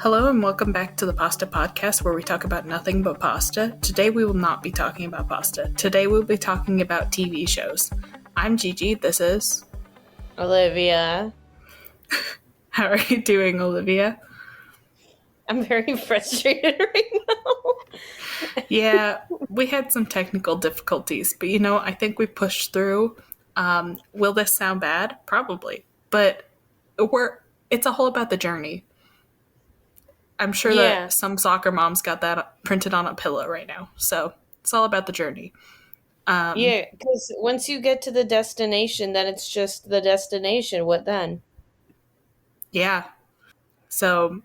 Hello and welcome back to the Pasta Podcast where we talk about nothing but pasta. Today we will not be talking about pasta. Today we'll be talking about TV shows. I'm Gigi, this is... Olivia. How are you doing, Olivia? I'm very frustrated right now. Yeah, we had some technical difficulties, but I think we pushed through. Will this sound bad? Probably. But it's all about the journey. I'm sure Yeah. that some soccer moms got that printed on a pillow right now. So it's all about the journey. Yeah, because once you get to the destination, then it's just the destination. What then? Yeah. So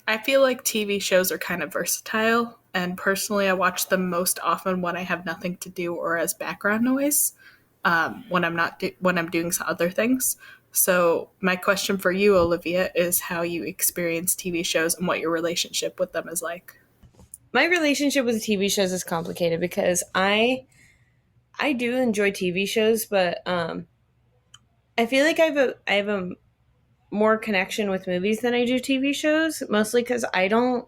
I feel like TV shows are kind of versatile, and personally, I watch them most often when I have nothing to do or as background noise. When when I'm doing some other things. So my question for you, Olivia, is how you experience TV shows and what your relationship with them is like. My relationship with TV shows is complicated because I do enjoy TV shows, but I feel like I have a more connection with movies than I do TV shows, mostly because I don't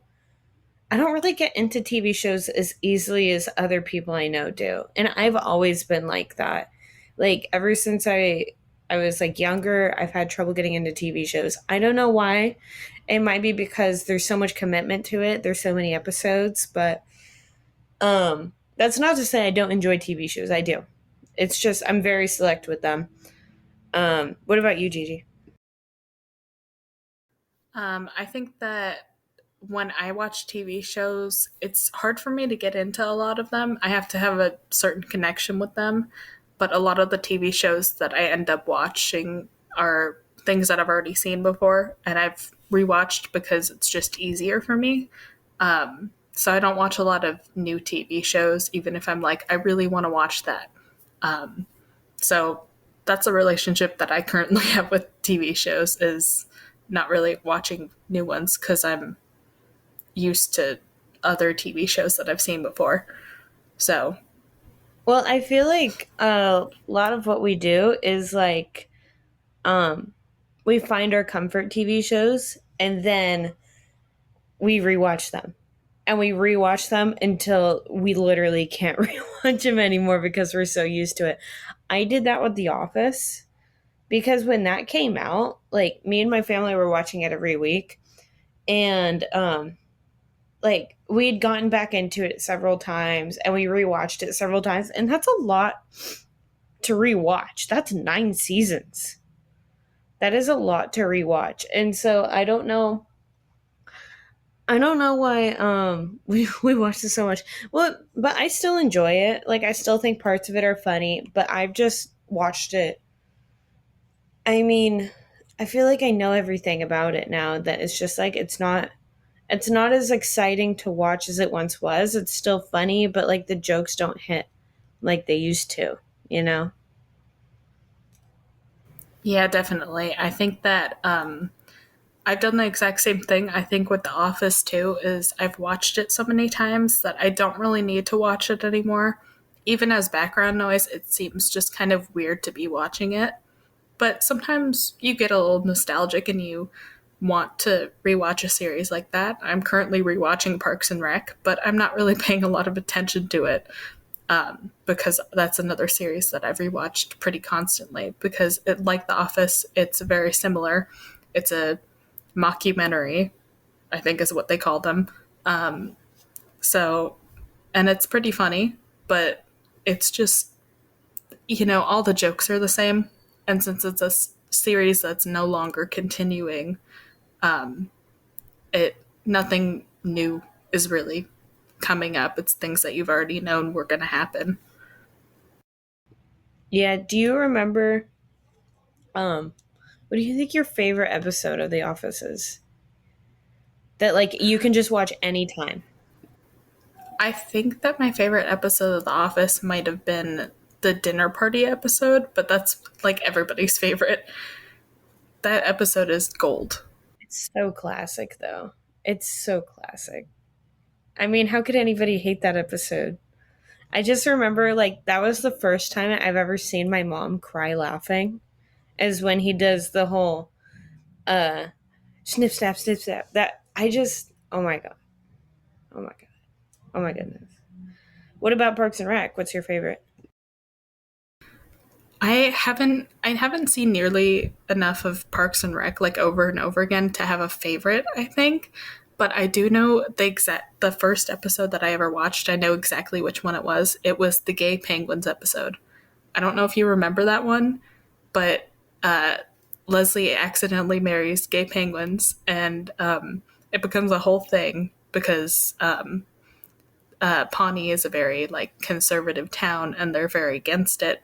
really get into TV shows as easily as other people I know do. And I've always been like that. Like ever since I was like younger, I've had trouble getting into TV shows. I don't know why. It might be because there's so much commitment to it. There's so many episodes, but that's not to say I don't enjoy TV shows. I do. It's just I'm very select with them. What about you, Gigi? I think that when I watch TV shows, it's hard for me to get into a lot of them. I have to have a certain connection with them, but a lot of the TV shows that I end up watching are things that I've already seen before and I've rewatched because it's just easier for me. So I don't watch a lot of new TV shows, even if I'm like, I really want to watch that. So that's a relationship that I currently have with TV shows is not really watching new ones because I'm used to other TV shows that I've seen before. So, Well, I feel like a lot of what we do is like um we find our comfort TV shows and then we rewatch them. And we rewatch them until we literally can't rewatch them anymore because we're so used to it. I did that with The Office because when that came out, like me and my family were watching it every week and like we'd gotten back into it several times and we rewatched it several times and that's a lot to rewatch. That's 9 seasons. That is a lot to rewatch. And so I don't know why we watch this so much. Well, but I still enjoy it. Like I still think parts of it are funny, but I've just watched it. I mean, I feel like I know everything about it now that it's just like it's not as exciting to watch as it once was. It's still funny, but like the jokes don't hit like they used to, you know? yeah, definitely. I think that I've done the exact same thing. I think with The Office too is I've watched it so many times that I don't really need to watch it anymore. Even as background noise, it seems just kind of weird to be watching it. But sometimes you get a little nostalgic and you want to rewatch a series like that. I'm currently rewatching Parks and Rec, but I'm not really paying a lot of attention to it because that's another series that I've rewatched pretty constantly. Because like The Office, it's very similar. It's a mockumentary, I think is what they call them. So, and it's pretty funny, but it's just all the jokes are the same. And since it's a series that's no longer continuing, it nothing new is really coming up. It's things that you've already known were going to happen. Yeah, do you remember what do you think your favorite episode of The Office is? That like you can just watch anytime. I think that my favorite episode of The Office might have been the dinner party episode, but that's like everybody's favorite. That episode is gold. It's so classic though. It's so classic. I mean, how could anybody hate that episode? I just remember like that was the first time I've ever seen my mom cry laughing is when he does the whole uh Snip, snap, snip, snap. That I just, oh my god, oh my god, oh my goodness. What about Parks and Rec? What's your favorite? I haven't seen nearly enough of Parks and Rec like over and over again to have a favorite, I think. But I do know the first episode that I ever watched, I know exactly which one it was. It was the gay penguins episode. I don't know if you remember that one, but uh, Leslie accidentally marries gay penguins, and it becomes a whole thing because Pawnee is a very like conservative town, and they're very against it.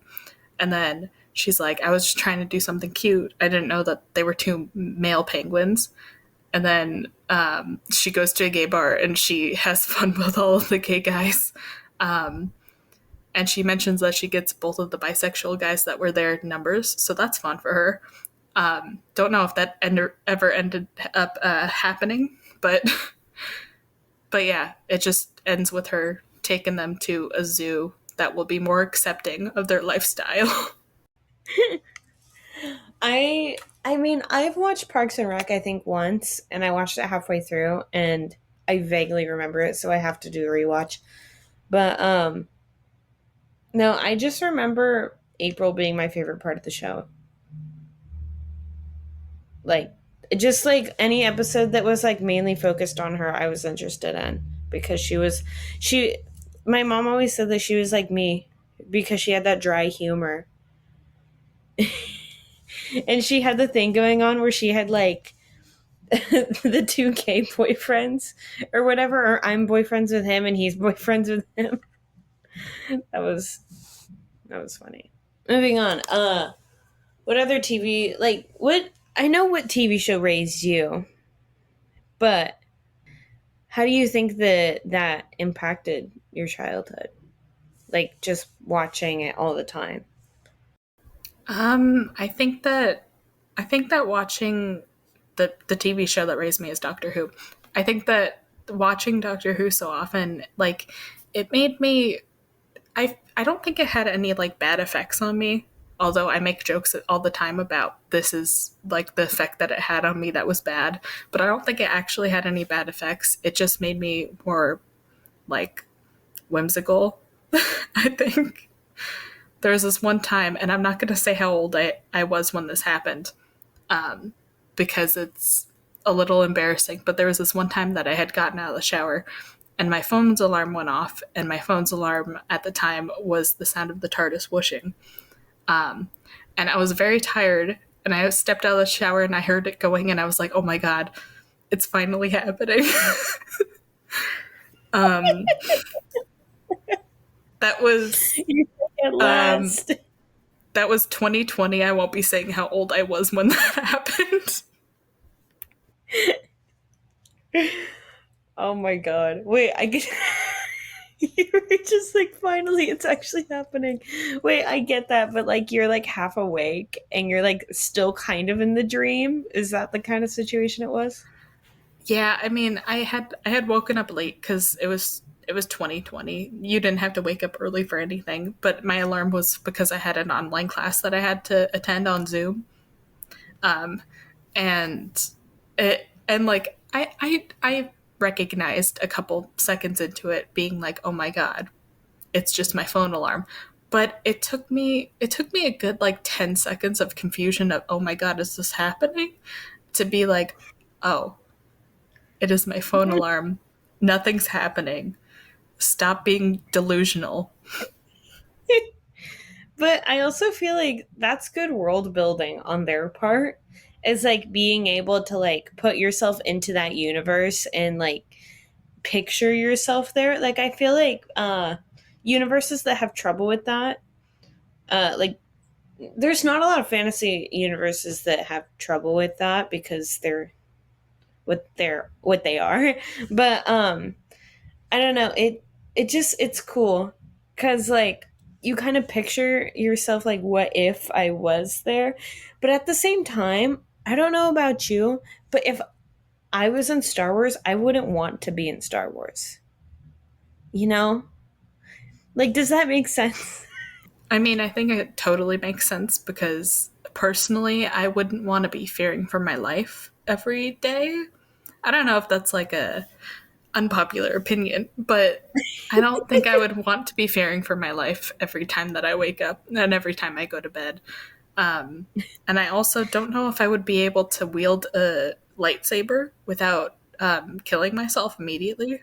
And then she's like, I was just trying to do something cute. I didn't know that they were two male penguins. And then she goes to a gay bar and she has fun with all of the gay guys. Um, and she mentions that she gets both of the bisexual guys that were there numbers. So that's fun for her. Don't know if that ever ended up happening, but but yeah, it just ends with her taking them to a zoo that will be more accepting of their lifestyle. I mean, I've watched Parks and Rec I think once, and I watched it halfway through, and I vaguely remember it, so I have to do a rewatch. But no, I just remember April being my favorite part of the show. Like, just like any episode that was like mainly focused on her, I was interested in because she. My mom always said that she was like me because she had that dry humor, and she had the thing going on where she had like the two gay boyfriends or whatever, or I'm boyfriends with him and he's boyfriends with him. That was that was funny. Moving on. What other TV like what I know what TV show raised you, but how do you think that that impacted your childhood? Like just watching it all the time. I think that watching the TV show that raised me is Doctor Who. I think that watching Doctor Who so often, like, it made me. I don't think it had any like bad effects on me. Although I make jokes all the time about this is like the effect that it had on me that was bad, but I don't think it actually had any bad effects. It just made me more like whimsical. I think there was this one time, and I'm not going to say how old I was when this happened, um, because it's a little embarrassing. But there was this one time that I had gotten out of the shower and my phone's alarm went off, and my phone's alarm at the time was the sound of the TARDIS whooshing. Um, and I was very tired, and I stepped out of the shower and I heard it going, and I was like, oh my God, it's finally happening. um, that was At um, last. that was 2020. I won't be saying how old I was when that happened. Oh my god. Wait, I get you were just like finally it's actually happening. Wait, I get that, but like you're like half awake and you're like still kind of in the dream. Is that the kind of situation it was? Yeah, I mean, I had woken up late because it was 2020. You didn't have to wake up early for anything, but my alarm was because I had an online class that I had to attend on Zoom. Um, and and like I recognized a couple seconds into it being like, oh my God, it's just my phone alarm. But it took me a good like 10 seconds of confusion of, oh my God, is this happening? To be like, oh, it is my phone alarm. Nothing's happening. Stop being delusional. But I also feel like that's good world building on their part. Is like being able to like put yourself into that universe and like picture yourself there. Like I feel like universes that have trouble with that, like there's not a lot of fantasy universes that have trouble with that because what they are. But I don't know, it just it's cool cuz like you kind of picture yourself like what if I was there. But at the same time, I don't know about you, but if I was in Star Wars, I wouldn't want to be in Star Wars. You know? Like does that make sense? I mean, I think it totally makes sense because personally, I wouldn't want to be fearing for my life, every day. I don't know if that's like a unpopular opinion, but I don't think I would want to be fearing for my life every time that I wake up and every time I go to bed. Um, and I also don't know if I would be able to wield a lightsaber without killing myself immediately.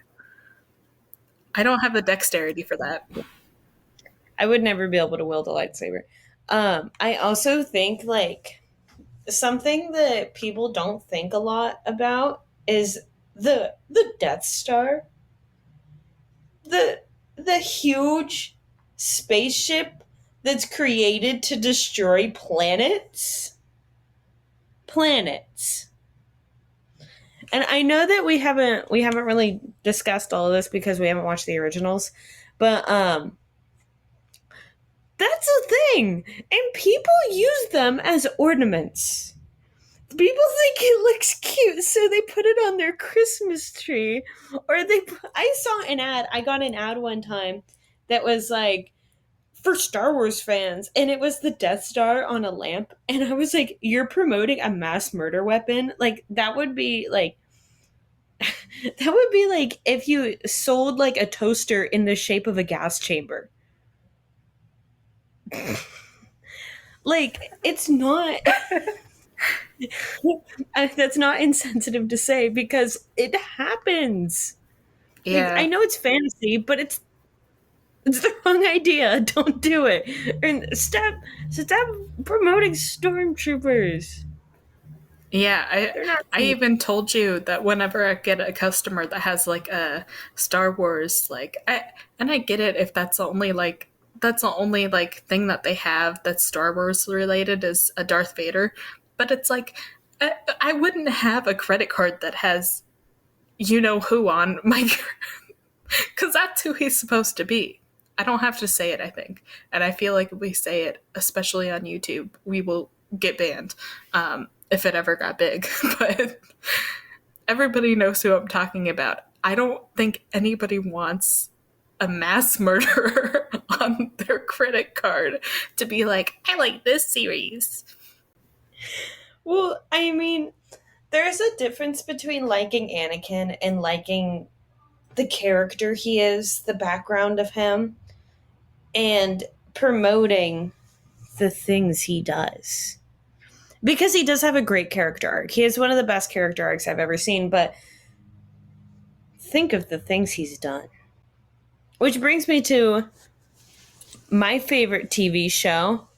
I don't have the dexterity for that. I would never be able to wield a lightsaber. I also think like something that people don't think a lot about is the Death Star, the the huge spaceship that's created to destroy planets. And I know that we haven't really discussed all of this because we haven't watched the originals, but that's a thing, and people use them as ornaments. People think it looks cute, so they put it on their Christmas tree. Or I saw an ad. I got an ad one time that was like for Star Wars fans, and it was the Death Star on a lamp. And I was like, "You're promoting a mass murder weapon? Like that would be like that would be like if you sold like a toaster in the shape of a gas chamber." Like it's not that's not insensitive to say because it happens. Like I Yeah. know it's fantasy, but it's the wrong idea. Don't do it. And stop promoting stormtroopers. Yeah, They're not I cool. even told you that whenever I get a customer that has like a Star Wars I get it if that's the only like thing that they have that's Star Wars related is a Darth Vader, but it's like I wouldn't have a credit card that has you know who on my cuz that's who he's supposed to be. I don't have to say it, I think. And I feel like if we say it, especially on YouTube, we will get banned. If it ever got big. But everybody knows who I'm talking about. I don't think anybody wants a mass murderer on their credit card to be like, I like this series. Well, I mean, there's a difference between liking Anakin and liking the character he is, the background of him, and promoting the things he does. Because he does have a great character arc. He has one of the best character arcs I've ever seen, but think of the things he's done. Which brings me to my favorite TV show.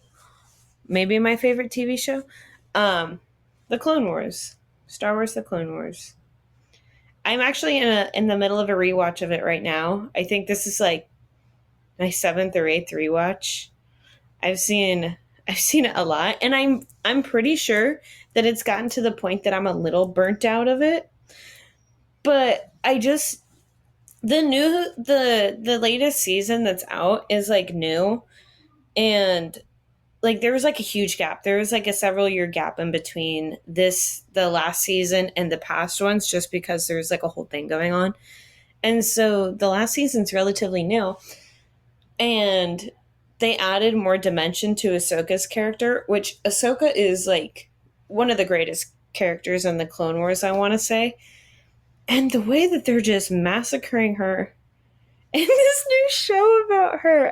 Maybe my favorite TV show. Um, The Clone Wars. Star Wars The Clone Wars. I'm actually in the middle of a rewatch of it right now. I think this is like my seventh or eighth rewatch. I've seen I've seen it a lot, and I'm pretty sure that it's gotten to the point that I'm a little burnt out of it. But I just the latest season that's out is like new, and like there was like a huge gap. There was like a several year gap in between the last season and the past ones just because there's like a whole thing going on. And so the last season's relatively new, and they added more dimension to Ahsoka's character, which Ahsoka is like one of the greatest characters in the Clone Wars, I want to say. And the way that they're just massacring her in this new show about her,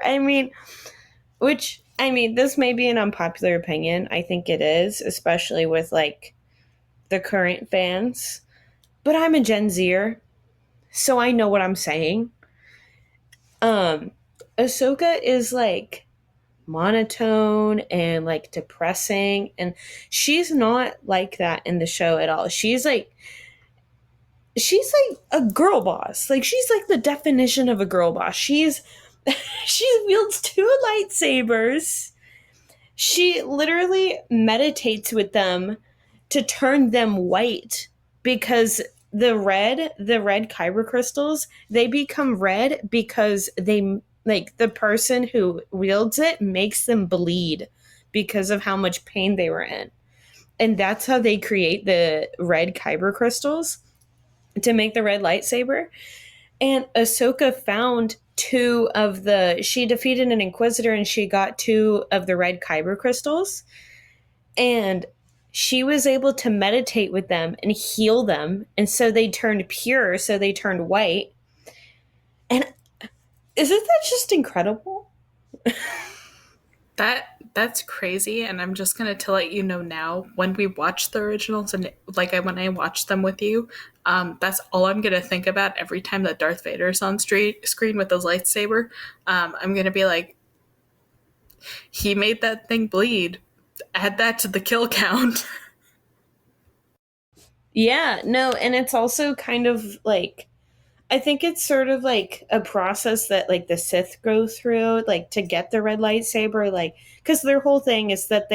this may be an unpopular opinion. I think it is, especially with like the current fans. But I'm a Gen Zer, so I know what I'm saying. Um, Ahsoka is like monotone and like depressing, and she's not like that in the show at all. She's like a girl boss. Like she's like the definition of a girl boss. She wields two lightsabers. She literally meditates with them to turn them white because the red kyber crystals, they become red because they like the person who wields it makes them bleed because of how much pain they were in. And that's how they create the red kyber crystals to make the red lightsaber. And Ahsoka found she defeated an Inquisitor and she got two of the red kyber crystals. And she was able to meditate with them and heal them, and so they turned pure, so they turned white. And isn't that just incredible? That's crazy, and I'm just gonna to let you know now. When we watch the originals, and when I watch them with you, that's all I'm gonna think about every time that Darth Vader's on screen with his lightsaber. I'm gonna be like, he made that thing bleed. Add that to the kill count. Yeah, no, and it's also kind of like, I think it's sort of like a process that like the Sith go through, like to get the red lightsaber, like because their whole thing is that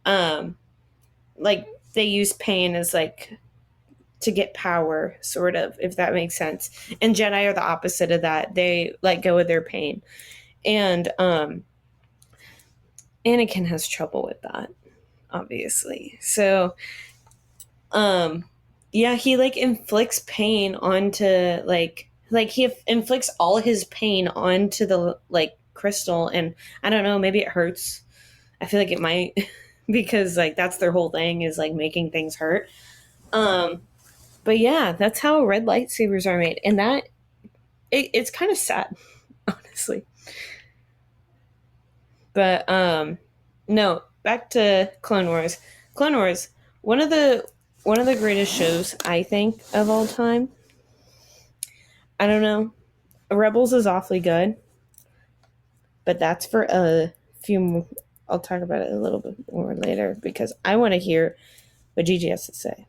um, like they use pain as like to get power, sort of, if that makes sense. And Jedi are the opposite of that. They let go of their pain, and Anakin has trouble with that, obviously. So um yeah, he like inflicts pain onto like he inflicts all his pain onto the like crystal, and I don't know, maybe it hurts. I feel like it might because like that's their whole thing, is like making things hurt. um but yeah, that's how red lightsabers are made, and it's kind of sad, honestly. But no, back to Clone Wars. Clone Wars, one of the one of the greatest shows I think of all time. I don't know. Rebels is awfully good, but that's for a few more. I'll talk about it a little bit more later because I want to hear what Gigi has to say.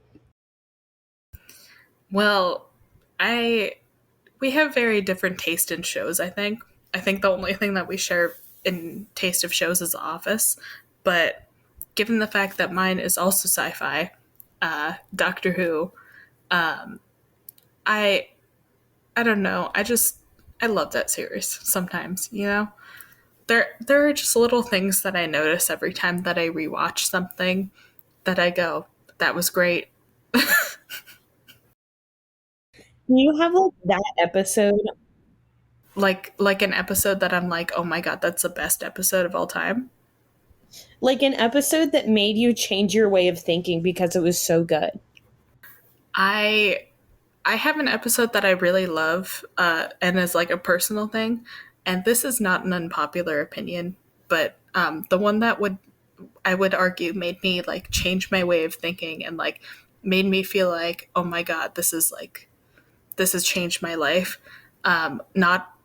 Well, I we have very different taste in shows. I think the only thing that we share in taste of shows is The Office, but given the fact that mine is also sci-fi, Doctor Who, um, I I don't know. I love that series. Sometimes, there are just little things that I notice every time that I rewatch something that I go, that was great. Do you have like that episode, Like an episode that I'm like, oh my god, that's the best episode of all time. like an episode that made you change your way of thinking because it was so good? I I have an episode that I really love, and is like a personal thing, and this is not an unpopular opinion, but the one that would I would argue made me like change my way of thinking and like made me feel like, oh my god, this has changed my life.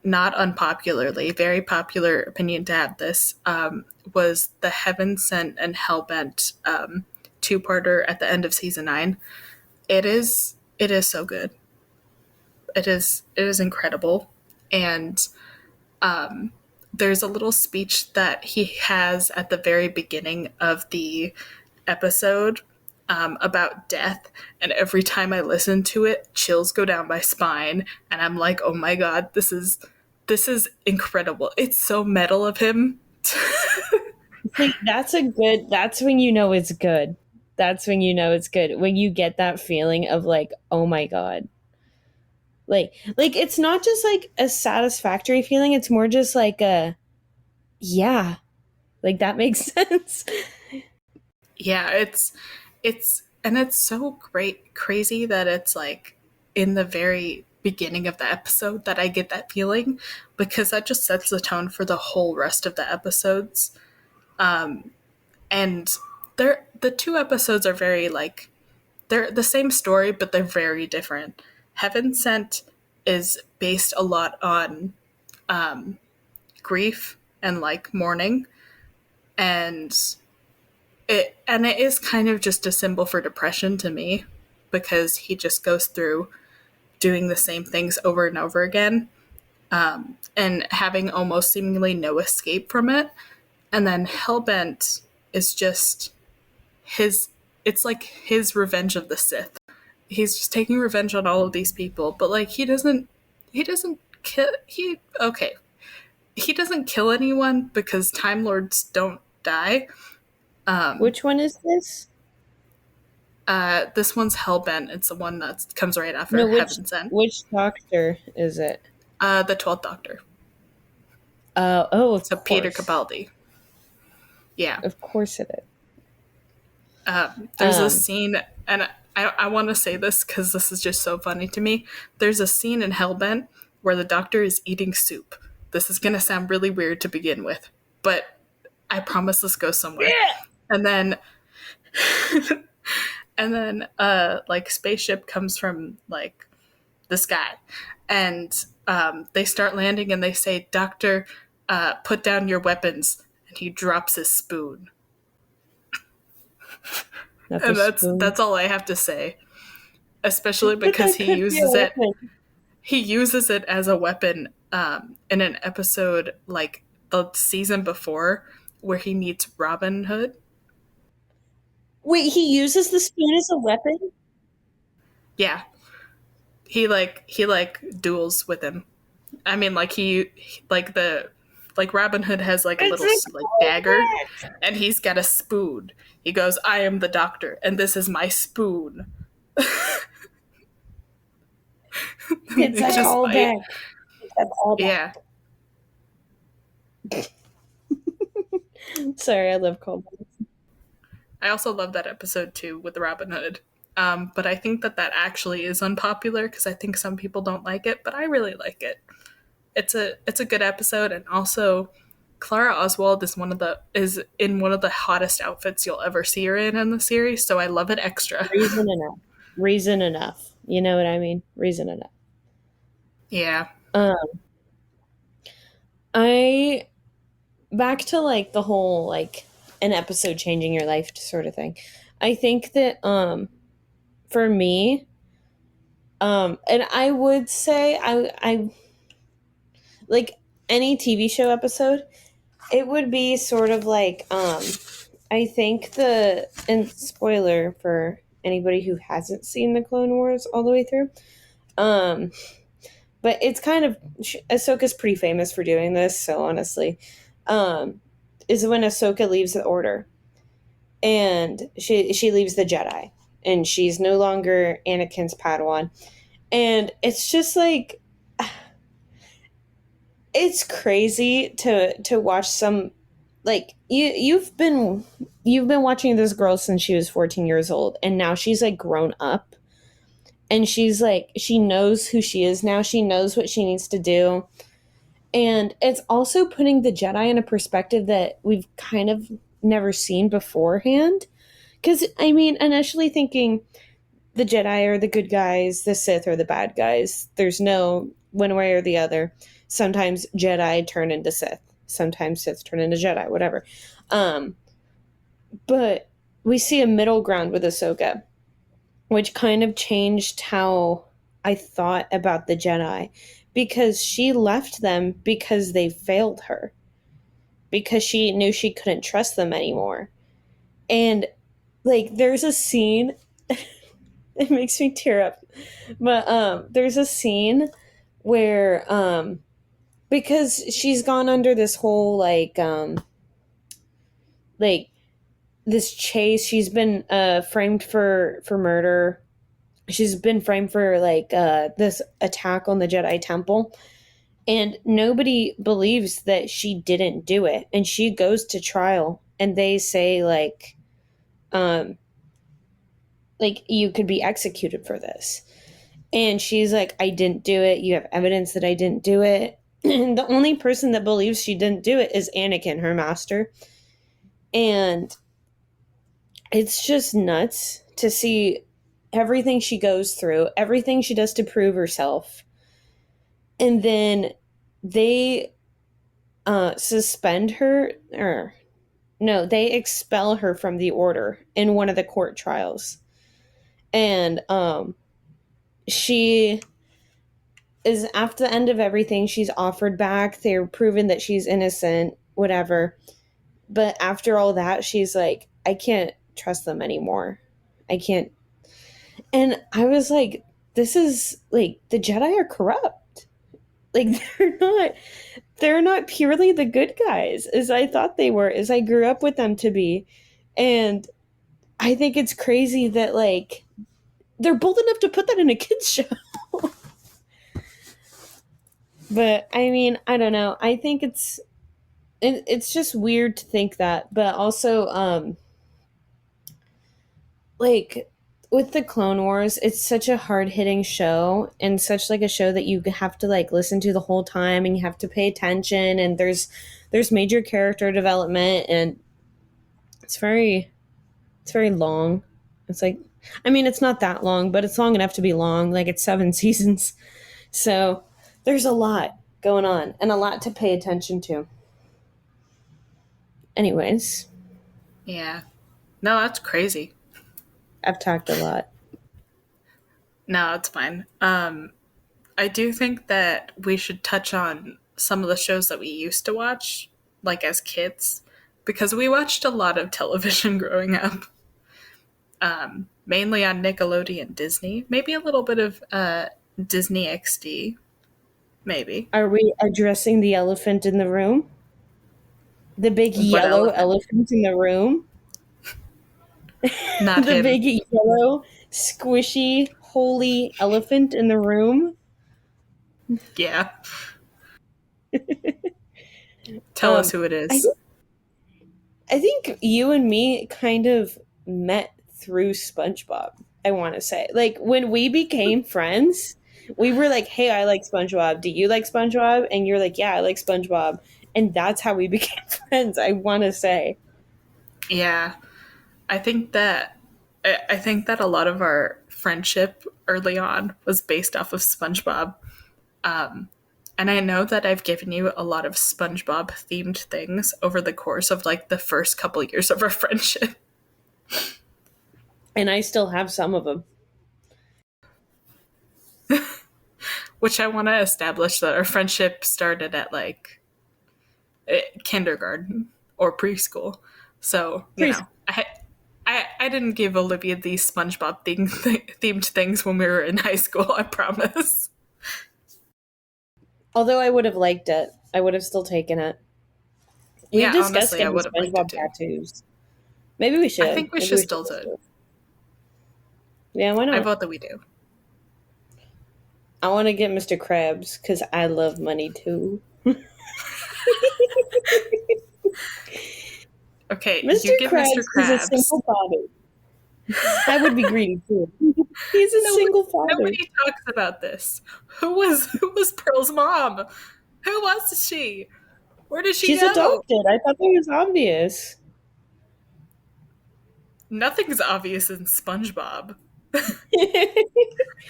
Not unpopularly, very popular opinion to have this, was the Heaven Sent and Hellbent two-parter at the end of season 9. It is so good. It is incredible, and there's a little speech that he has at the very beginning of the episode, about death, and every time I listen to it, chills go down my spine, and I'm like, oh my god, this is incredible. It's so metal of him. See, that's a good, that's when you know it's good. That's when you know it's good. When you get that feeling of like, oh my god. Like it's not just like a satisfactory feeling, it's more just like a yeah, like that makes sense. Yeah, it's so great crazy that it's like in the very beginning of the episode that I get that feeling, because that just sets the tone for the whole rest of the episodes. And the two episodes are very like, they're the same story, but they're very different. Heaven Sent is based a lot on grief and like mourning, and it is kind of just a symbol for depression to me, because he just goes through doing the same things over and over again, and having almost seemingly no escape from it. And then Hellbent is just his, it's like his revenge of the Sith. He's just taking revenge on all of these people, but like he doesn't kill he okay. He doesn't kill anyone because Time Lords don't die. Which one is this? This one's Hellbent. It's the one that comes right after No, Heaven Sent. which doctor is it? The 12th Doctor. Oh, of So Peter course. Capaldi. Yeah. Of course it is. There's a Um, scene, and I want to say this because this is just so funny to me. There's a scene in Hellbent where the doctor is eating soup. This is going to sound really weird to begin with, but I promise this goes somewhere. And then, like, spaceship comes from, like, the sky. And they start landing and they say, Doctor, put down your weapons. And he drops his spoon. not the And spoon. that's all I have to say. Especially But because that could be a weapon. he uses it as a weapon in an episode like the season before where he meets Robin Hood. Wait, he uses the spoon as a weapon? Yeah, he duels with him. I mean, like like the like Robin Hood has like a It's little a like dagger, callback. and he's got a spoon. He goes, "I am the doctor, and this is my spoon." It's They a just fight. callback. It's a callback. Yeah, Sorry, I love callbacks. I also love that episode too with Robin Hood. But I think that that actually is unpopular because I think some people don't like it, but I really like it. It's a good episode, and also Clara Oswald is in one of the hottest outfits you'll ever see her in the series, so I love it extra. Reason enough. Reason enough. You know what I mean? Reason enough. Yeah. Um, I back to like the whole like an episode changing your life sort of thing. I think that for me, and I would say I like any TV show episode, it would be sort of like I think the and spoiler for anybody who hasn't seen the Clone Wars all the way through. Um but it's kind of Ahsoka's pretty famous for doing this, so honestly, um is when Ahsoka leaves the order and she leaves the Jedi and she's no longer Anakin's Padawan. And it's just like it's crazy to watch some like you've been watching this girl since she was 14 years old and now she's like grown up and she's like she knows who she is now, she knows what she needs to do, and it's also putting the Jedi in a perspective that we've kind of never seen beforehand, because I mean initially thinking the Jedi are the good guys, the Sith are the bad guys. There's no one way or the other. Sometimes Jedi turn into Sith, sometimes Sith turn into Jedi, whatever. Um, but we see a middle ground with Ahsoka, which kind of changed how I thought about the Jedi, because she left them because they failed her, because she knew she couldn't trust them anymore. And like there's a scene it makes me tear up. But there's a scene where because she's gone under this whole like this chase, she's been framed for murder. She's been framed for like this attack on the Jedi Temple, and nobody believes that she didn't do it. And she goes to trial and they say um like you could be executed for this. And she's like, I didn't do it. You have evidence that I didn't do it. And the only person that believes she didn't do it is Anakin, her master. And it's just nuts to see everything she goes through, everything she does to prove herself. And then they suspend her, or no, they expel her from the order in one of the court trials. And she is after the end of everything, she's offered back. They're proven that she's innocent, whatever. But after all that, she's like, I can't trust them anymore. I can't. And I was like, this is like the Jedi are corrupt. Like they're not purely the good guys as I thought they were, as I grew up with them to be. And I think it's crazy that like they're bold enough to put that in a kids show. But I mean, I don't know. I think it's just weird to think that, but also like with the Clone Wars, it's such a hard hitting show and such like a show that you have to like listen to the whole time and you have to pay attention and there's major character development and it's very it's very long. It's like I mean it's not that long, but it's long enough to be long. Like it's 7 seasons. So there's a lot going on and a lot to pay attention to. Anyways, Yeah. No, that's crazy. I've talked a lot. No, it's fine. I do think that we should touch on some of the shows that we used to watch, like as kids, because we watched a lot of television growing up, mainly on Nickelodeon, Disney, maybe a little bit of Disney XD, maybe. Are we addressing the elephant in the room? The big What yellow elephant? elephant in the room? Not The him. big yellow, squishy, holy elephant in the room? Yeah. Tell us Um, who it I is. think I think you and me kind of met through SpongeBob. I want to say, like when we became friends, we were like, "Hey, I like SpongeBob. Do you like SpongeBob?" And you're like, "Yeah, I like SpongeBob." And that's how we became friends. I want to say. Yeah. I think that I think that a lot of our friendship early on was based off of SpongeBob. Um, and I know that I've given you a lot of SpongeBob themed things over the course of like the first couple years of our friendship, And I still have some of them. which I want to establish that our friendship started at like kindergarten or preschool. So, Pretty I didn't give Olivia these SpongeBob themed things when we were in high school, I promise. Although I would have liked it, I would have still taken it. We've Yeah, discussed honestly, I getting would have liked it SpongeBob too. tattoos. Maybe we I should. think we Maybe should we should still do just it. do it. Yeah, why I not? vote that we do. I want to get Mr. Krabs because I love money too. Okay, Mr. you get Mr. Krabs is a Krabs. single father. I would be greedy too. He's a Nobody, single father. nobody talks about this. Who was Pearl's mom? Who was she? Where did she She's go? adopted. I thought that was obvious. Nothing's obvious in SpongeBob. I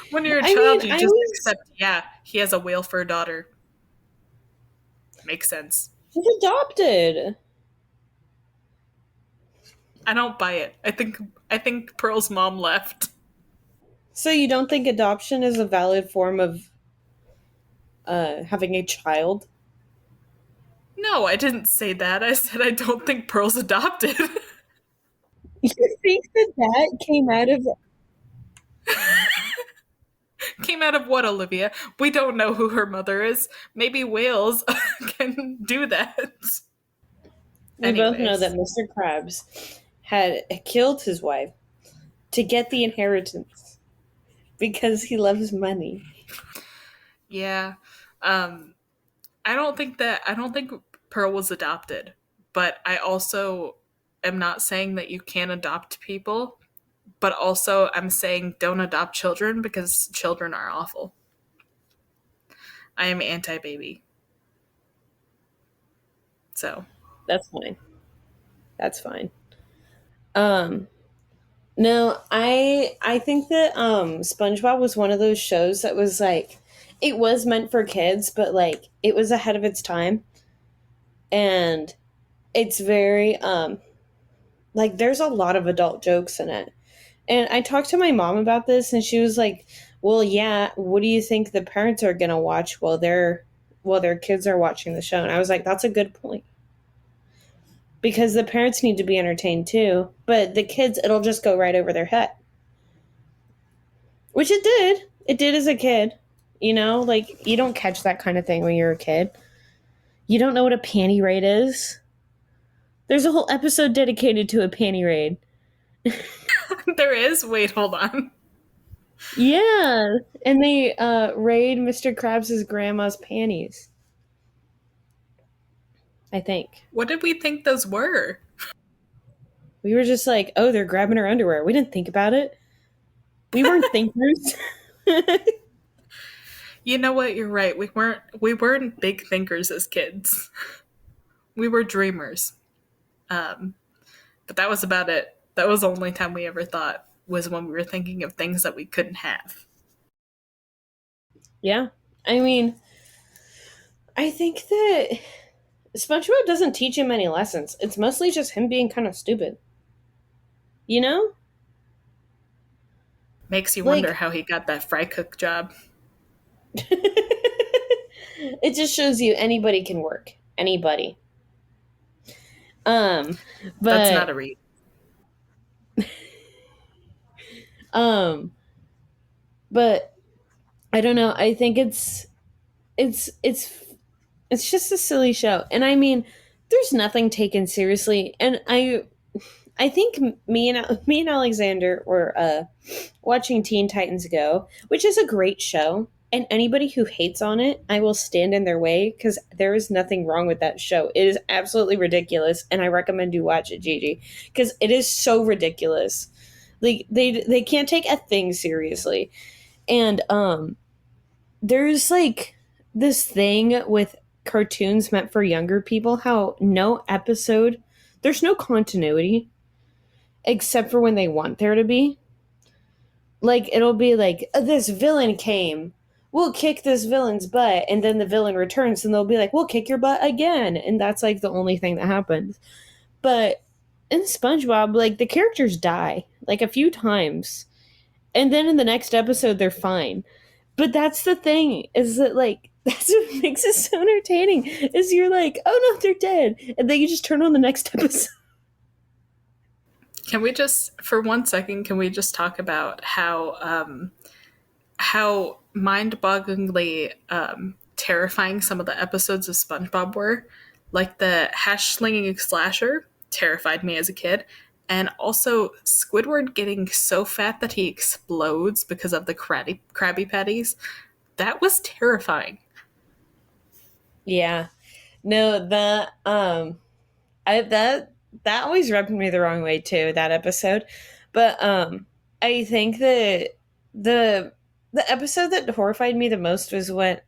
When you're a mean, child, you I just was accept, yeah, he has a whale for a daughter. Makes sense. she's adopted. I don't buy it. I think Pearl's mom left. So you don't think adoption is a valid form of having a child? No, I didn't say that. I said I don't think Pearl's adopted. You think that that came out of Came out of what, Olivia? We don't know who her mother is. Maybe whales can do that. we both know that Anyways, Mr. Krabs had killed his wife to get the inheritance because he loves money. yeah. Um, I don't think Pearl was adopted, but I also am not saying that you can't adopt people, but also I'm saying don't adopt children because children are awful. I am anti-baby. So, That's fine. That's fine. Um, no, I think that SpongeBob was one of those shows that was like it was meant for kids, but like it was ahead of its time and it's very like there's a lot of adult jokes in it. And I talked to my mom about this and she was like, "Well, yeah, what do you think the parents are going to watch while their kids are watching the show?" And I was like, "That's a good point." Because the parents need to be entertained too, but the kids it'll just go right over their head. Which it did. It did as a kid. You know, like you don't catch that kind of thing when you're a kid. You don't know what a panty raid is. There's a whole episode dedicated to a panty raid. there is. Wait, hold on. Yeah, and they raid Mr. Krabs' grandma's panties. I think What did we think those were? We were just like, oh, they're grabbing her underwear. We didn't think about it. We weren't thinkers. You know what? You're right. We weren't big thinkers as kids. We were dreamers. Um, but that was about it. That was the only time we ever thought was when we were thinking of things that we couldn't have. Yeah. I mean, I think that SpongeBob doesn't teach him any lessons. It's mostly just him being kind of stupid. You know? Makes you wonder Like, how he got that fry cook job. it just shows you anybody can work. Anybody. Um, That's not a but read. um, but I don't know. I think it's it's it's just a silly show. And I mean, there's nothing taken seriously. And I think me and Alexander were watching Teen Titans Go, which is a great show. And anybody who hates on it, I will stand in their way because there is nothing wrong with that show. It is absolutely ridiculous, and I recommend you watch it, Gigi, because it is so ridiculous. Like they can't take a thing seriously, and there's like this thing with cartoons meant for younger people, how no episode, there's no continuity except for when they want there to be. Like it'll be like, this villain came, we'll kick this villain's butt, and then the villain returns and they'll be like, we'll kick your butt again, and that's like the only thing that happens. But in SpongeBob, like the characters die like a few times, and then in the next episode they're fine. But that's the thing, is that like that's what makes it so entertaining, is you're like, oh no, they're dead, and then you just turn on the next episode. Can we just, for 1 second, can we just talk about how mind-bogglingly terrifying some of the episodes of SpongeBob were? Like the hash slinging slasher terrified me as a kid, and also Squidward getting so fat that he explodes because of the Krabby Patties. That was terrifying. Yeah. No, I that always rubbed me the wrong way too, that episode. But I think that the the episode that horrified me the most was when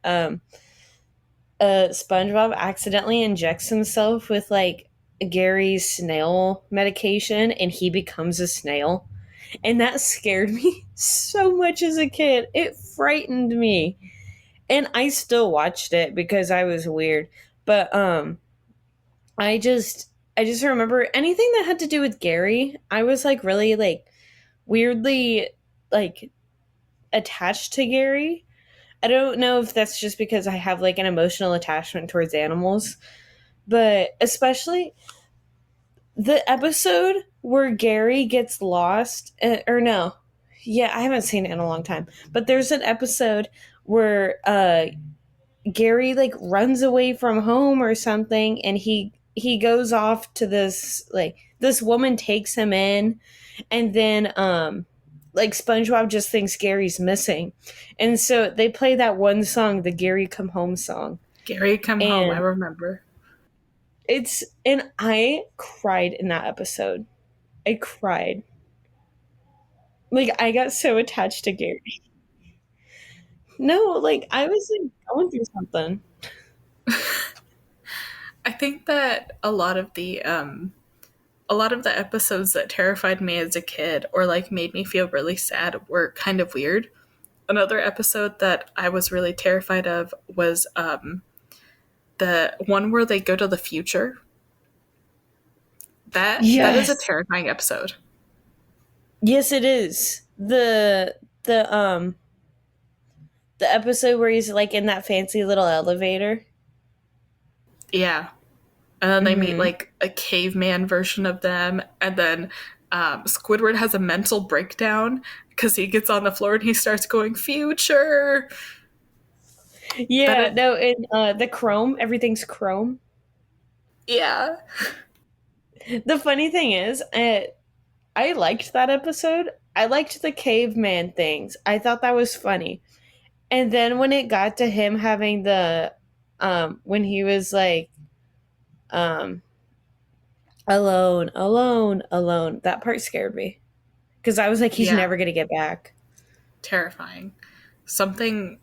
SpongeBob accidentally injects himself with like Gary's snail medication and he becomes a snail. And that scared me so much as a kid. It frightened me. And I still watched it because I was weird. But I just I just remember anything that had to do with Gary, I was like really like weirdly like attached to Gary. I don't know if that's just because I have like an emotional attachment towards animals, but especially the episode where Gary gets lost, or no. Yeah, I haven't seen it in a long time. But there's an episode where Gary like runs away from home or something, and he goes off to this, like this woman takes him in, and then like SpongeBob just thinks Gary's missing, and so they play that one song, the Gary Come Home song, Gary, come home, I and remember. I cried in that episode. I cried, like I got so attached to Gary. No, like I was like going through something. I think that a lot of the episodes that terrified me as a kid or like made me feel really sad were kind of weird. Another episode that I was really terrified of was the one where they go to the future. That is a Yes. terrifying episode. Yes, it is. The episode where he's like in that fancy little elevator. Yeah. And then they meet Mm-hmm. like a caveman version of them, and then Squidward has a mental breakdown because he gets on the floor and he starts going future. That Yeah, it, no, and the chrome, everything's chrome. yeah. The funny thing is, I liked that episode. I liked the caveman things. I thought that was funny. And then when it got to him having when he was like, um, Alone, alone, alone. That part scared me because I was like, he's Yeah, never gonna get back. terrifying. Something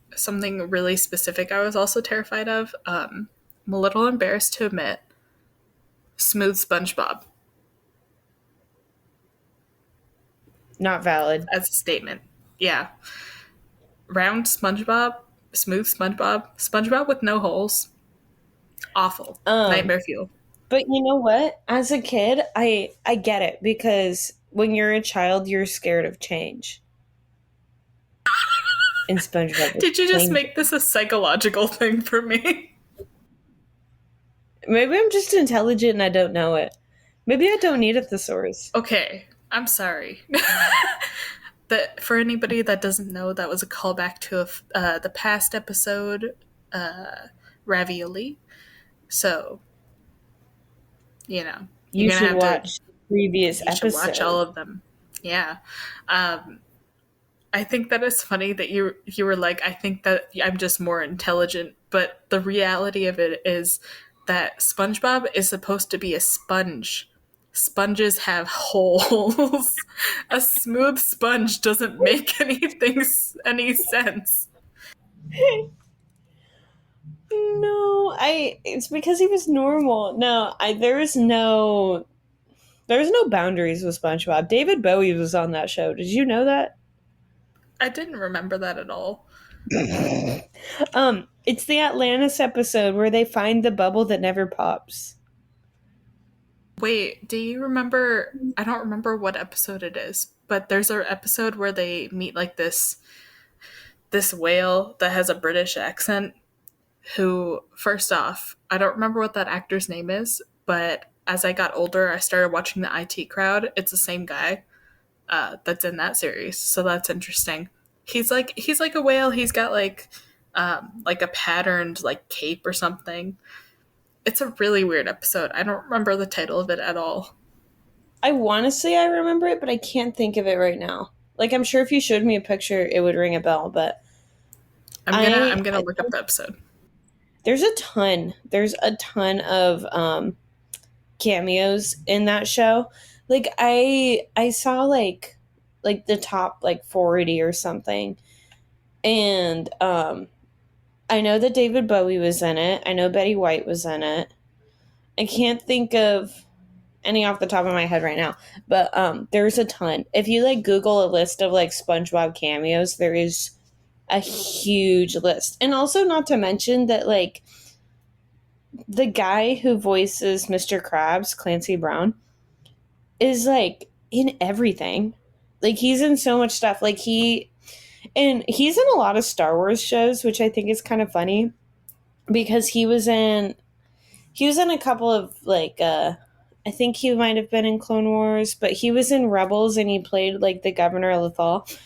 really specific I was also terrified of. I'm a little embarrassed to admit, smooth SpongeBob Not valid. as a statement. Yeah, round SpongeBob, smooth SpongeBob, SpongeBob with no holes. Awful. Um, Nightmare fuel. but you know what? As a kid, I get it because when you're a child, you're scared of change. And SpongeBob was Did you just plain. make this a psychological thing for me? Maybe I'm just intelligent and I don't know it. Maybe I don't need a thesaurus. Okay, I'm sorry. That for anybody that doesn't know, that was a callback to the past episode, uh, ravioli. So you know you're You gonna should have to. watch the previous You should watch all episode. of them. Yeah. Um, I think that it's funny that you were like, I think that I'm just more intelligent, but the reality of it is that SpongeBob is supposed to be a sponge. Sponges have holes. A smooth sponge doesn't make any sense. No, I. It's because he was normal. No, I. There was no boundaries with SpongeBob. David Bowie was on that show. Did you know that? I didn't remember that at all. It's the Atlantis episode where they find the bubble that never pops. Wait, do you remember? I don't remember what episode it is, but there's an episode where they meet like this whale that has a British accent who, first off, I don't remember what that actor's name is, but as I got older, I started watching the IT Crowd. It's the same guy that's in that series, so that's interesting. He's like a whale. He's got like a patterned like cape or something. It's a really weird episode. I don't remember the title of it at all. I want to say I remember it, but I can't think of it right now. Like I'm sure if you showed me a picture, it would ring a bell. But I'm gonna look up the episode. there's a ton. There's a ton of cameos in that show. Like I saw like the top like 40 or something, and I know that David Bowie was in it. I know Betty White was in it. I can't think of any off the top of my head right now, but there's a ton. If you like Google a list of like SpongeBob cameos, there is a huge list. And also not to mention that like the guy who voices Mr. Krabs, Clancy Brown, is like in everything. Like he's in so much stuff. He's in a lot of Star Wars shows, which I think is kind of funny because he was in a couple of I think he might have been in Clone Wars, but he was in Rebels and he played like the governor of Lothal.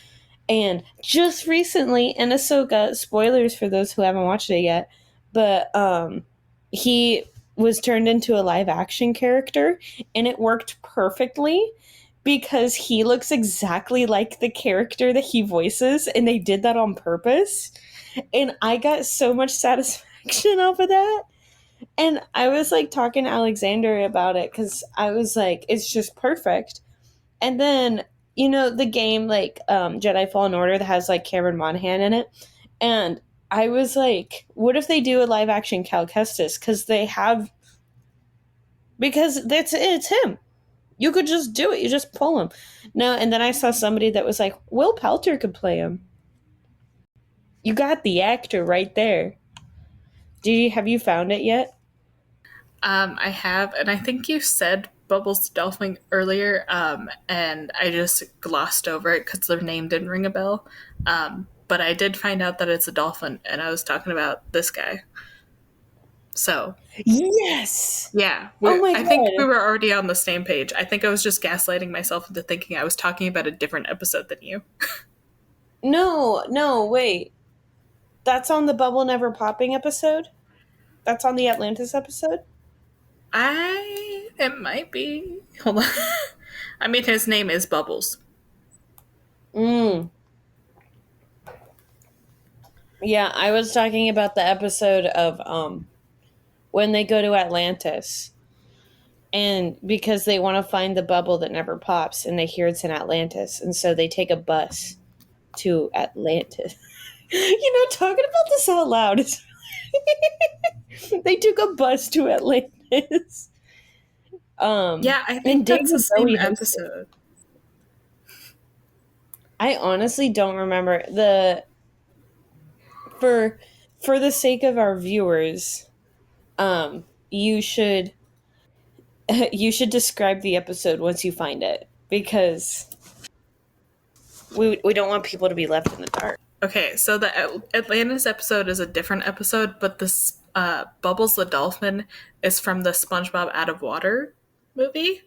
And just recently in Ahsoka, spoilers for those who haven't watched it yet, but he was turned into a live action character and it worked perfectly because he looks exactly like the character that he voices and they did that on purpose. And I got so much satisfaction off of that. And I was like talking to Alexander about it because I was like, it's just perfect. And then, the game like Jedi Fallen Order that has like Cameron Monaghan in it. And I was like, what if they do a live action Cal Kestis? Because it's him. You could just do it. You just pull him. No, and then I saw somebody that was like, Will Pelter could play him. You got the actor right there. Have you found it yet? I have, and I think you said Bubbles the Dolphin earlier, and I just glossed over it because their name didn't ring a bell. But I did find out that it's a dolphin, and I was talking about this guy. So Yes. yeah, Oh my I think we god. were already on the same page. I think I was just gaslighting myself into thinking I was talking about a different episode than you. No, no, wait. That's on the Bubble Never Popping episode? That's on the Atlantis episode? It might be. Hold on. I mean, his name is Bubbles. Mm. Yeah, I was talking about the episode of when they go to Atlantis and because they want to find the bubble that never pops, and they hear it's in Atlantis, and so they take a bus to Atlantis. Talking about this out loud, they took a bus to Atlantis. Yeah, I And think that's the David same Bowie hosted. episode. I honestly don't remember the for for the sake of our viewers. You should you should describe the episode once you find it, because we don't want people to be left in the dark. Okay, so the Atlantis episode is a different episode, but this Bubbles the Dolphin is from the SpongeBob Out of Water movie,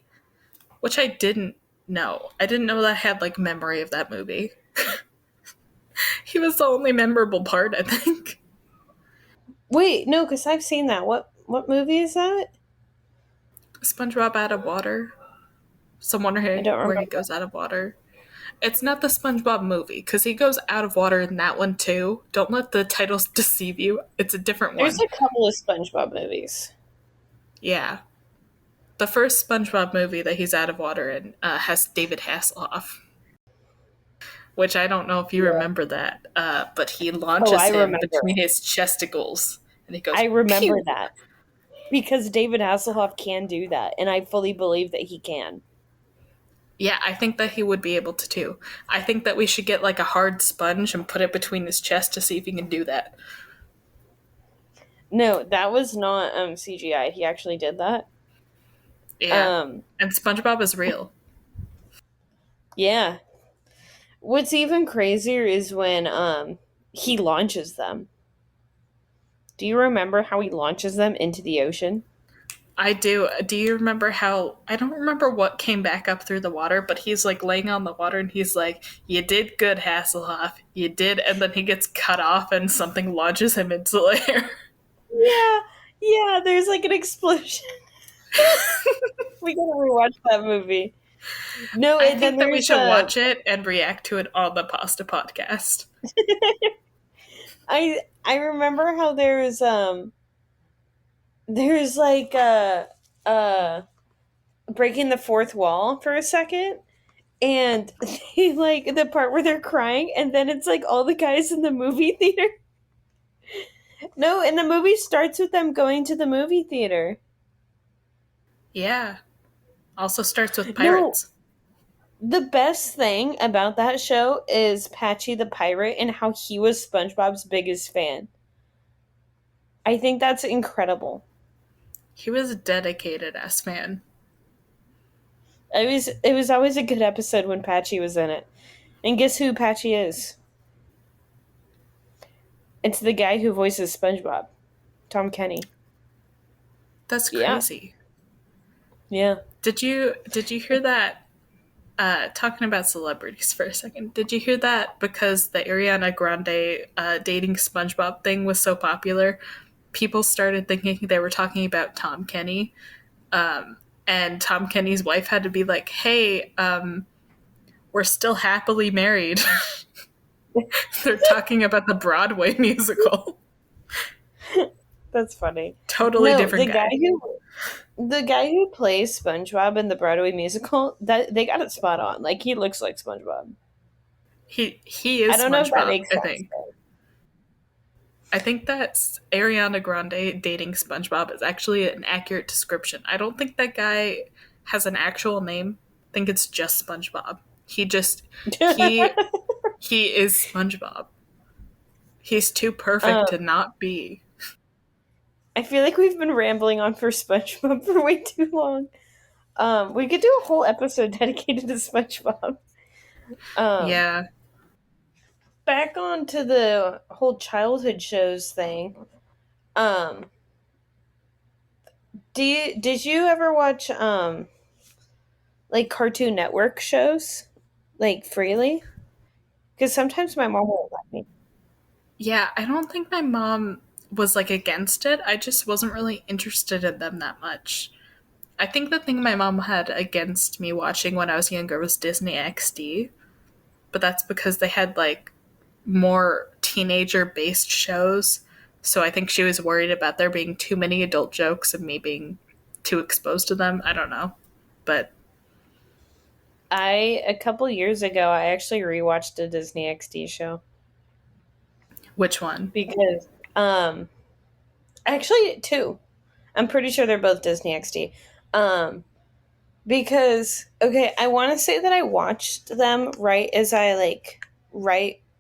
which I didn't know. I didn't know that I had like memory of that movie. He was the only memorable part, I think. Wait, no, because I've seen that. What movie is that? SpongeBob Out of Water. Some wonder I don't where remember. he goes out of water. It's not the SpongeBob movie because he goes out of water in that one too. Don't let the titles deceive you. It's a different There's one. a couple of SpongeBob movies. Yeah, the first SpongeBob movie that he's out of water in has David Hasselhoff, which I don't know if you Yeah. remember that, but he Oh, launches I him remember. between his chesticles and he goes I remember pew. that because David Hasselhoff can do that, and I fully believe that he can. Yeah, I think that he would be able to too. I think that we should get like a hard sponge and put it between his chest to see if he can do that. No, that was not CGI. He actually did that. Yeah, Um, and SpongeBob is real. yeah. What's even crazier is when he launches them. Do you remember how he launches them into the ocean? I do. Do you remember how? I don't remember what came back up through the water, but he's like laying on the water and he's like, "You did good, Hasselhoff. You did." And then he gets cut off and something launches him into the air. Yeah, yeah. There's like an explosion. We gotta rewatch that movie. No, I and then think that we there's should watch it and react to it on the Pasta podcast. I remember how there's like breaking the fourth wall for a second, and they, like the part where they're crying, and then it's like all the guys in the movie theater. No, and the movie starts with them going to the movie theater. Yeah. Also starts with No, pirates. the best thing about that show is Patchy the pirate and how he was SpongeBob's biggest fan. I think that's incredible. He was a dedicated ass fan. It was always a good episode when Patchy was in it. And guess who Patchy is? It's the guy who voices SpongeBob, Tom Kenny. That's Yeah, crazy. yeah. Did you hear that? Talking about celebrities for a second, did you hear that because the Ariana Grande dating SpongeBob thing was so popular, people started thinking they were talking about Tom Kenny, and Tom Kenny's wife had to be like, "Hey, we're still happily married." They're talking about the Broadway musical. That's funny. Totally No, different guy. the guy who plays SpongeBob in the Broadway musical, that they got it spot on. Like he looks like SpongeBob. He I is don't know if that SpongeBob. makes I sense. think. I think that Ariana Grande dating SpongeBob is actually an accurate description. I don't think that guy has an actual name. I think it's just SpongeBob. He he is SpongeBob. He's too perfect um, to not be. I feel like we've been rambling on for SpongeBob for way too long. We could do a whole episode dedicated to SpongeBob. Um, Yeah. Back on to the whole childhood shows thing. Um, did you ever watch like Cartoon Network shows like freely? Because sometimes my mom won't let me. Yeah, I don't think my mom was like against it. I just wasn't really interested in them that much. I think the thing my mom had against me watching when I was younger was Disney XD, but that's because they had like more teenager based shows. So I think she was worried about there being too many adult jokes and me being too exposed to them. I don't know. But A couple years ago, I actually rewatched a Disney XD show which one? because, actually, two. I'm pretty sure they're both Disney XD. Um, because, okay, I want to say that I watched them right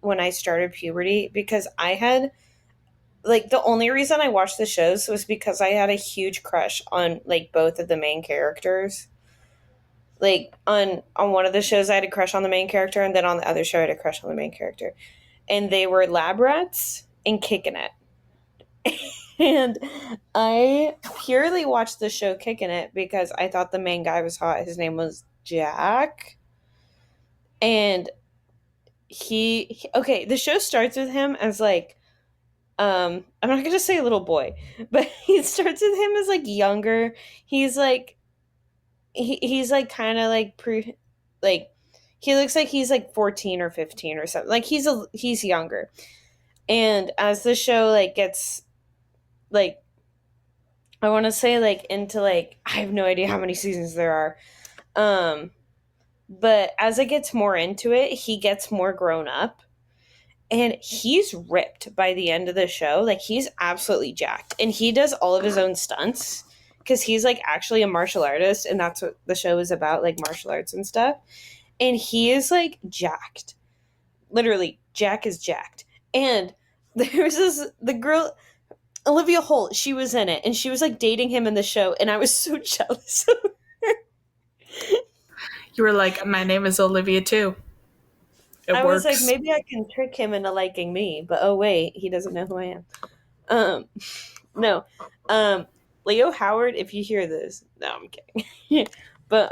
when I started puberty because I had, like, the only reason I watched the shows was because I had a huge crush on, like, both of the main characters. Like, on one of the shows, I had a crush on the main character, and then on the other show, I had a crush on the main character. And they were Lab Rats and Kickin' It. And I purely watched the show Kickin' It because I thought the main guy was hot. His name was Jack. And okay, the show starts with him as like, I'm not gonna say little boy, but he starts with him as like younger. He's like, he's like kind of like like, he looks like he's like 14 or 15 or something. Like he's younger. And as the show like gets like, I want to say like into like, I have no idea how many seasons there are. Um, but as it gets more into it, he gets more grown up and he's ripped by the end of the show. Like he's absolutely jacked and he does all of his own stunts because he's like actually a martial artist and that's what the show is about, like martial arts and stuff. And he is like jacked. Literally, Jack is jacked. And there's the girl Olivia Holt, she was in it, and she was like dating him in the show, and I was so jealous of her. You were like, my name is Olivia too. It I was like, works. maybe I can trick him into liking me, but oh wait, he doesn't know who I am. Um, no, Leo Howard, if you hear this, no, I'm kidding. But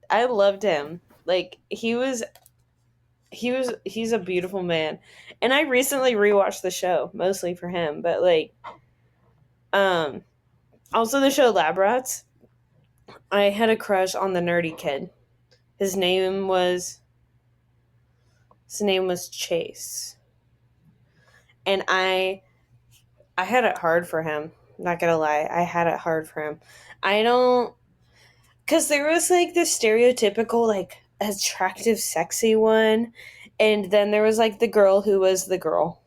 I loved him. Like he's a beautiful man, and I recently rewatched the show mostly for him. But like, um, also the show Lab Rats. I had a crush on the nerdy kid. His name was his name was Chase. And I had it hard for him. Not gonna lie, I had it hard for him. I don't, cause there was like this stereotypical like attractive, sexy one, and then there was like the girl who was the girl,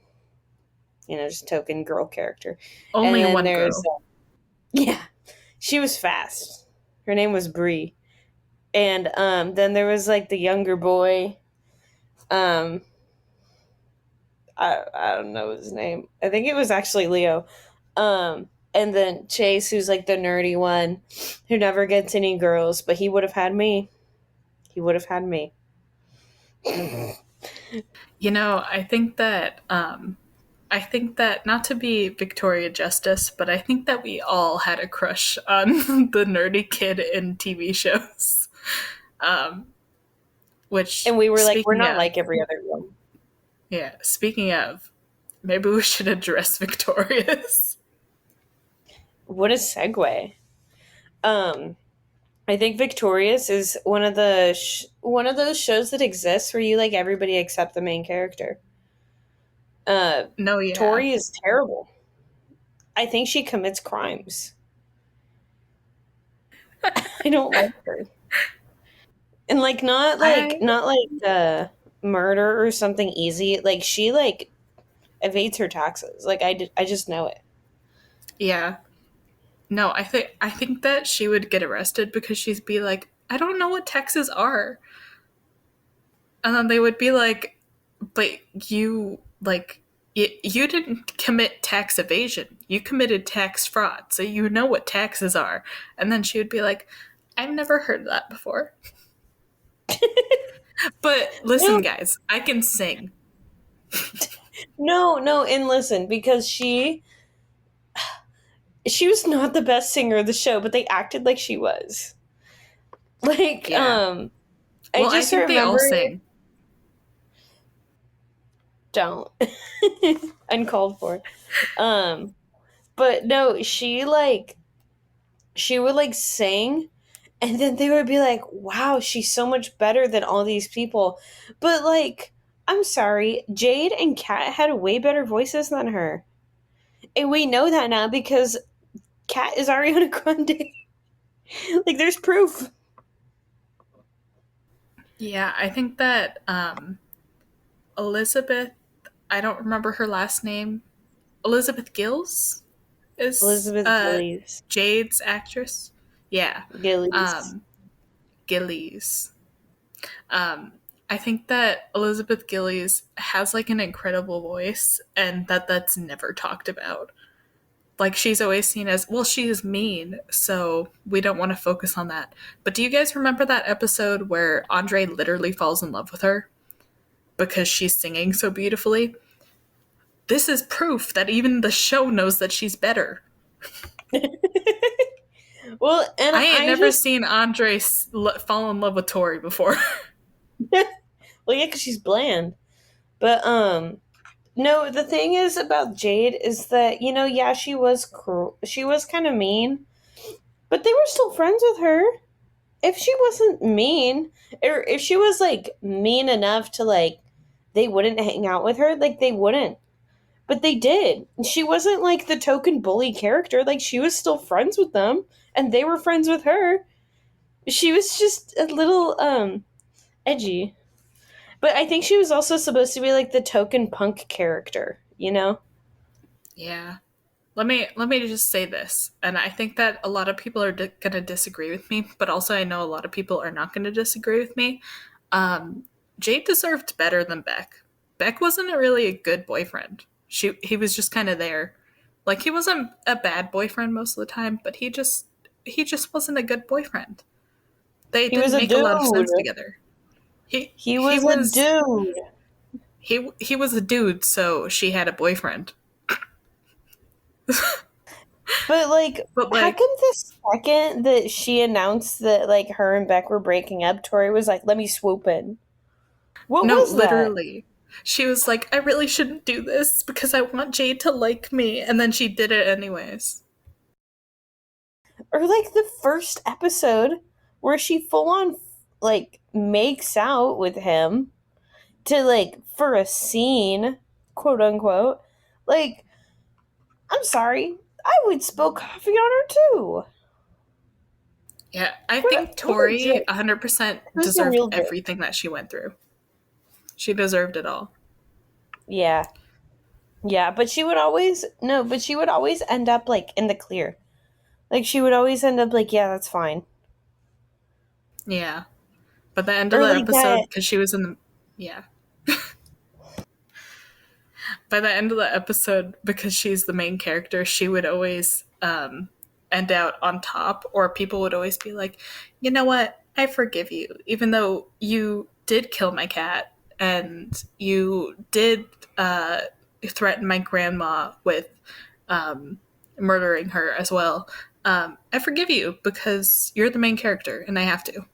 just token girl character, and Only then one there's girl. yeah, she was fast. Her name was Bree, and then there was like the younger boy, um, I don't know his name. I think it was actually Leo. And then Chase, who's like the nerdy one, who never gets any girls, but he would have had me. He would have had me. I think that not to be Victoria Justice, but I think that we all had a crush on the nerdy kid in TV shows. Um, which And we were like, we're speaking not of, like every other girl. yeah, speaking of, maybe we should address Victoria's. What a segue. Um, I think Victorious is one of the one of those shows that exists where you like everybody except the main character. No, yeah. Tori is terrible. I think she commits crimes. I don't like her. And like I not like murder or something easy. Like she like evades her taxes. Like I just know it. yeah. No, I think that she would get arrested because she'd be like, I don't know what taxes are. And then they would be like, but you didn't commit tax evasion. You committed tax fraud. So you know what taxes are. And then she would be like, I've never heard of that before. But listen, No, guys, I can sing. no, and listen, because she was not the best singer of the show, but they acted like she was. Like, Yeah. I Well, I just think they all remember sing. don't uncalled for. Um, but no, she would like sing and then they would be like, wow, she's so much better than all these people. But like, I'm sorry, Jade and Kat had way better voices than her. And we know that now because Kat is Ariana Grande. Like there's proof. Yeah, I think that Elizabeth, I don't remember her last name. Elizabeth Gills is Elizabeth Gillies. Jade's actress. Yeah. Gillies. Um, Gillies. Um, I think that Elizabeth Gillies has like an incredible voice and that's never talked about. Like she's always seen as, well, she is mean, so we don't want to focus on that. But do you guys remember that episode where Andre literally falls in love with her because she's singing so beautifully? This is proof that even the show knows that she's better. Well, and I ain't I never just seen Andre fall in love with Tori before. well, yeah, because she's bland. But no, the thing is about Jade is that yeah, she was she was kind of mean, but they were still friends with her. If she wasn't mean, or if she was like mean enough to like, they wouldn't hang out with her. Like they wouldn't, but they did. She wasn't like the token bully character. Like she was still friends with them, and they were friends with her. She was just a little edgy. But I think she was also supposed to be like the token punk character, you know? Yeah. Let me just say this, and I think that a lot of people are going to disagree with me, but also I know a lot of people are not going to disagree with me. Um, Jade deserved better than Beck. Beck wasn't really a good boyfriend. He was just kind of there. Like he wasn't a bad boyfriend most of the time, but he just wasn't a good boyfriend. They He was didn't a make a lot of dude. sense together. He He he was a was dude. he was a dude, so she had a boyfriend. But like, But how like, come the second that she announced that like her and Beck were breaking up, Tori was like, "Let me swoop in." What no, was that? literally. She was like, I really shouldn't do this because I want Jade to like me. And then she did it anyways. Or like the first episode where she full on like makes out with him to like for a scene, quote unquote. Like, I'm sorry, I would spill coffee on her too. Yeah, I think What a Tori jerk. 100% Who's the deserved real jerk? everything that she went through. She deserved it all. Yeah. Yeah, but she would always no, but she would always end up like in the clear. Like she would always end up like, yeah, that's fine. Yeah. But the end of Or the like episode, that because she was in the. Yeah. By the end of the episode, because she's the main character, she would always end out on top, or people would always be like, you know what? I forgive you, even though you did kill my cat and you did uh, threaten my grandma with um, murdering her as well. I forgive you because you're the main character, and I have to.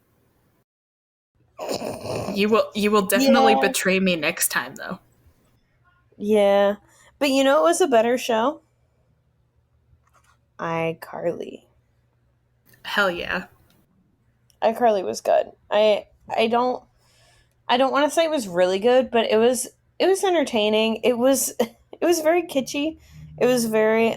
You will definitely Yeah. betray me next time, though. Yeah. But you know it was a better show? iCarly. Hell yeah. iCarly was good. I don't want to say it was really good, but it was entertaining. It was very kitschy. It was very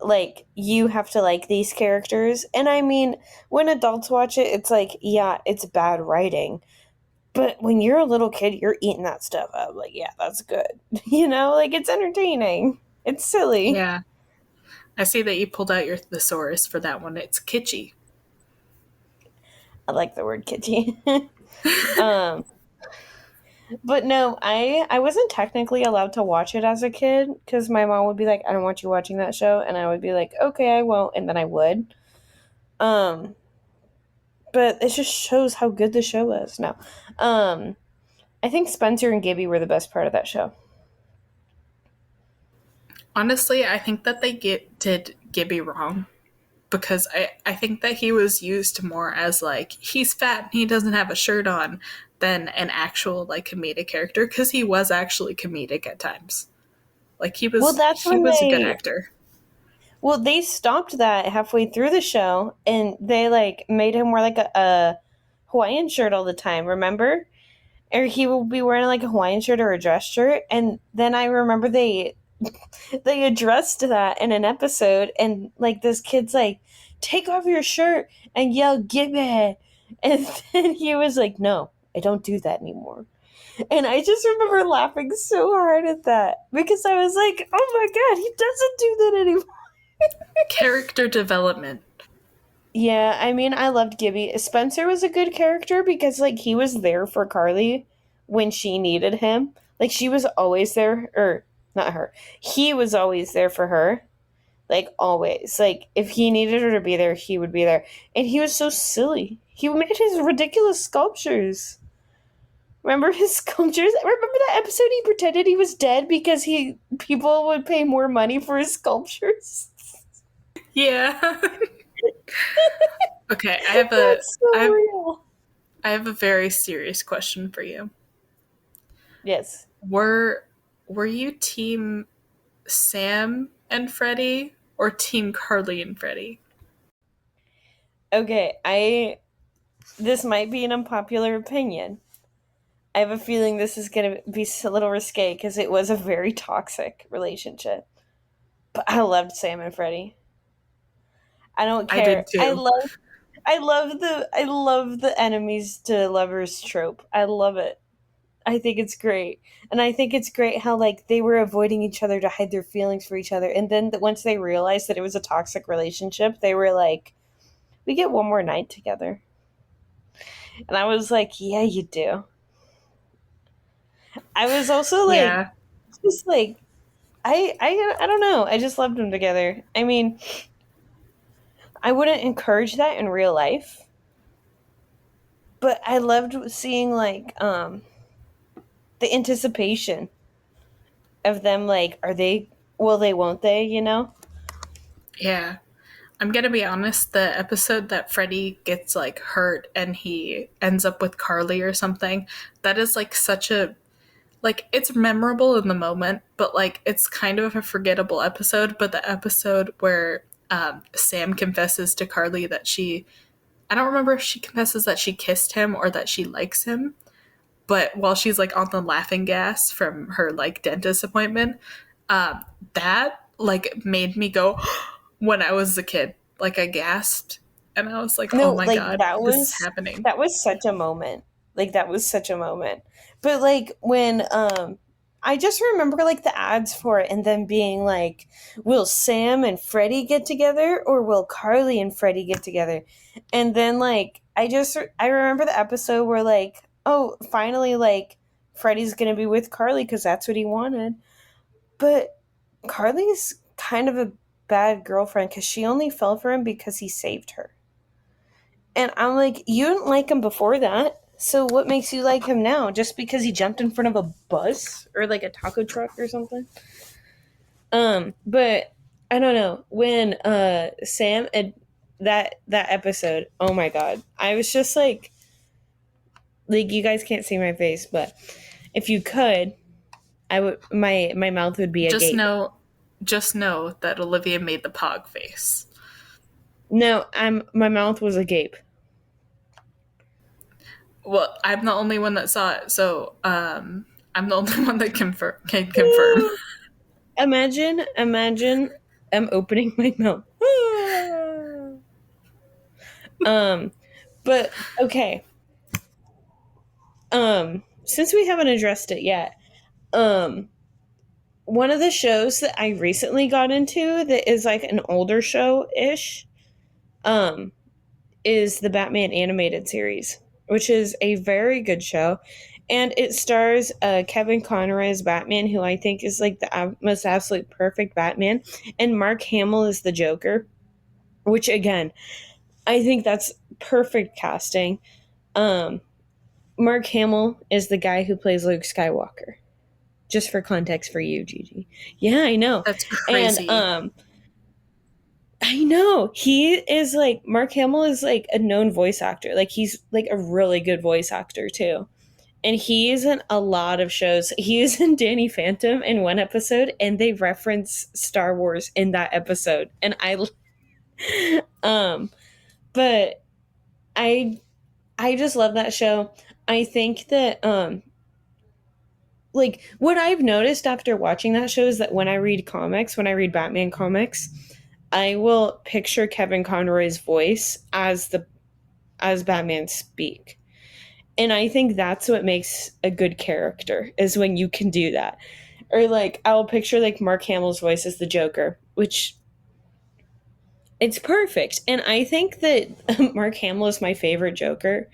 like you have to like these characters. And I mean, when adults watch it, it's like, yeah, it's bad writing. But when you're a little kid, you're eating that stuff up. Like, yeah, that's good. Like it's entertaining. It's silly. Yeah. I see that you pulled out your thesaurus for that one. It's kitschy. I like the word kitschy. um, but no, I wasn't technically allowed to watch it as a kid because my mom would be like, "I don't want you watching that show," and I would be like, "Okay, I won't," and then I would. Um, but it just shows how good the show is. Now, I think Spencer and Gibby were the best part of that show. Honestly, I think that did Gibby wrong because I think that he was used more as like he's fat and he doesn't have a shirt on than an actual like comedic character because he was actually comedic at times. Like he Well, was that's he when was a good they actor. well they stopped that halfway through the show, and they like made him wear like a Hawaiian shirt all the time. Remember? Or he will be wearing like a Hawaiian shirt or a dress shirt, and then I remember they addressed that in an episode, and like this kid's like, take off your shirt and yell, "Give me!" And then he was like, "No, I don't do that anymore." And I just remember laughing so hard at that because I was like, "Oh my god, he doesn't do that anymore." Character development. Yeah, I mean, I loved Gibby. Spencer was a good character because, like, he was there for Carly when she needed him. Like, she was always there, or not her. He was always there for her. Like, always. Like, if he needed her to be there, he would be there. And he was so silly. He made his ridiculous sculptures. Remember his sculptures? Remember that episode he pretended he was dead because people would pay more money for his sculptures? Yeah. Okay, I have a That's so real. I have a very serious question for you. Yes. Were were you team Sam and Freddie or team Carly and Freddie? Okay, I this might be an unpopular opinion. I have a feeling this is going to be a little risque because it was a very toxic relationship. But I loved Sam and Freddie. I don't I did care. too. I love the enemies to lovers trope. I love it. I think it's great. And I think it's great how like they were avoiding each other to hide their feelings for each other. And then once they realized that it was a toxic relationship, they were like, "We get one more night together." And I was like, "Yeah, you do." I was also like Yeah. just like I don't know. I just loved them together. I mean, I wouldn't encourage that in real life, but I loved seeing like the anticipation of them like are they will they won't they, you know? Yeah. I'm gonna be honest, the episode that Freddie gets like hurt and he ends up with Carly or something, that is like such a like it's memorable in the moment, but like it's kind of a forgettable episode. But the episode where Sam confesses to Carly that I don't remember if she confesses that she kissed him or that she likes him, but while she's like on the laughing gas from her like dentist appointment, um, that like made me go when I was a kid. Like I gasped and I was like, oh No, my like god, this is happening. that was such a moment. Like that was such a moment. But like when I just remember like the ads for it and then being like, will Sam and Freddie get together or will Carly and Freddie get together? And then like I remember the episode where like, oh, finally like Freddie's going to be with Carly cuz that's what he wanted. But Carly's kind of a bad girlfriend cuz she only fell for him because he saved her. And I'm like, you didn't like him before that. So what makes you like him now? Just because he jumped in front of a bus or like a taco truck or something? But I don't know. When Sam and that episode, oh my god. I was just like you guys can't see my face, but if you could, I would my mouth would be Just agape. know just know that Olivia made the pog face. No, my mouth was agape. Well, I'm the only one that saw it, so I'm the only one that can confirm. Imagine I'm opening my mouth. um, but okay. Since we haven't addressed it yet, um, one of the shows that I recently got into that is like an older show ish, um, is the Batman animated series, which is a very good show. And it stars Kevin Conroy as Batman, who I think is like the most absolute perfect Batman. And Mark Hamill is the Joker, which again, I think that's perfect casting. Um, Mark Hamill is the guy who plays Luke Skywalker. Just for context for you, Gigi. Yeah, I know. That's And crazy. I know. He is like Mark Hamill is like a known voice actor. Like he's like a really good voice actor too. And he is in a lot of shows. He is in Danny Phantom in one episode and they reference Star Wars in that episode. And I um but I I just love that show. I think that like what I've noticed after watching that show is that when I read Batman comics, I will picture Kevin Conroy's voice as Batman speak. And I think that's what makes a good character is when you can do that. Or like I'll picture like Mark Hamill's voice as the Joker, which it's perfect. And I think that Mark Hamill is my favorite Joker.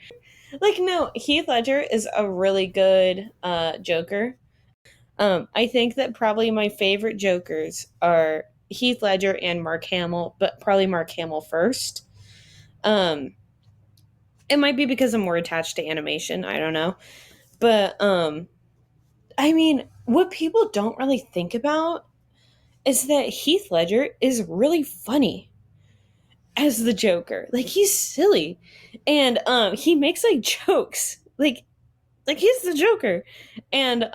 Like no, Heath Ledger is a really good Joker. I think that probably my favorite Jokers are Heath Ledger and Mark Hamill, but probably Mark Hamill first. Um, it might be because I'm more attached to animation. I don't know, but I mean, what people don't really think about is that Heath Ledger is really funny as the Joker. Like he's silly, and he makes like jokes. Like he's the Joker. And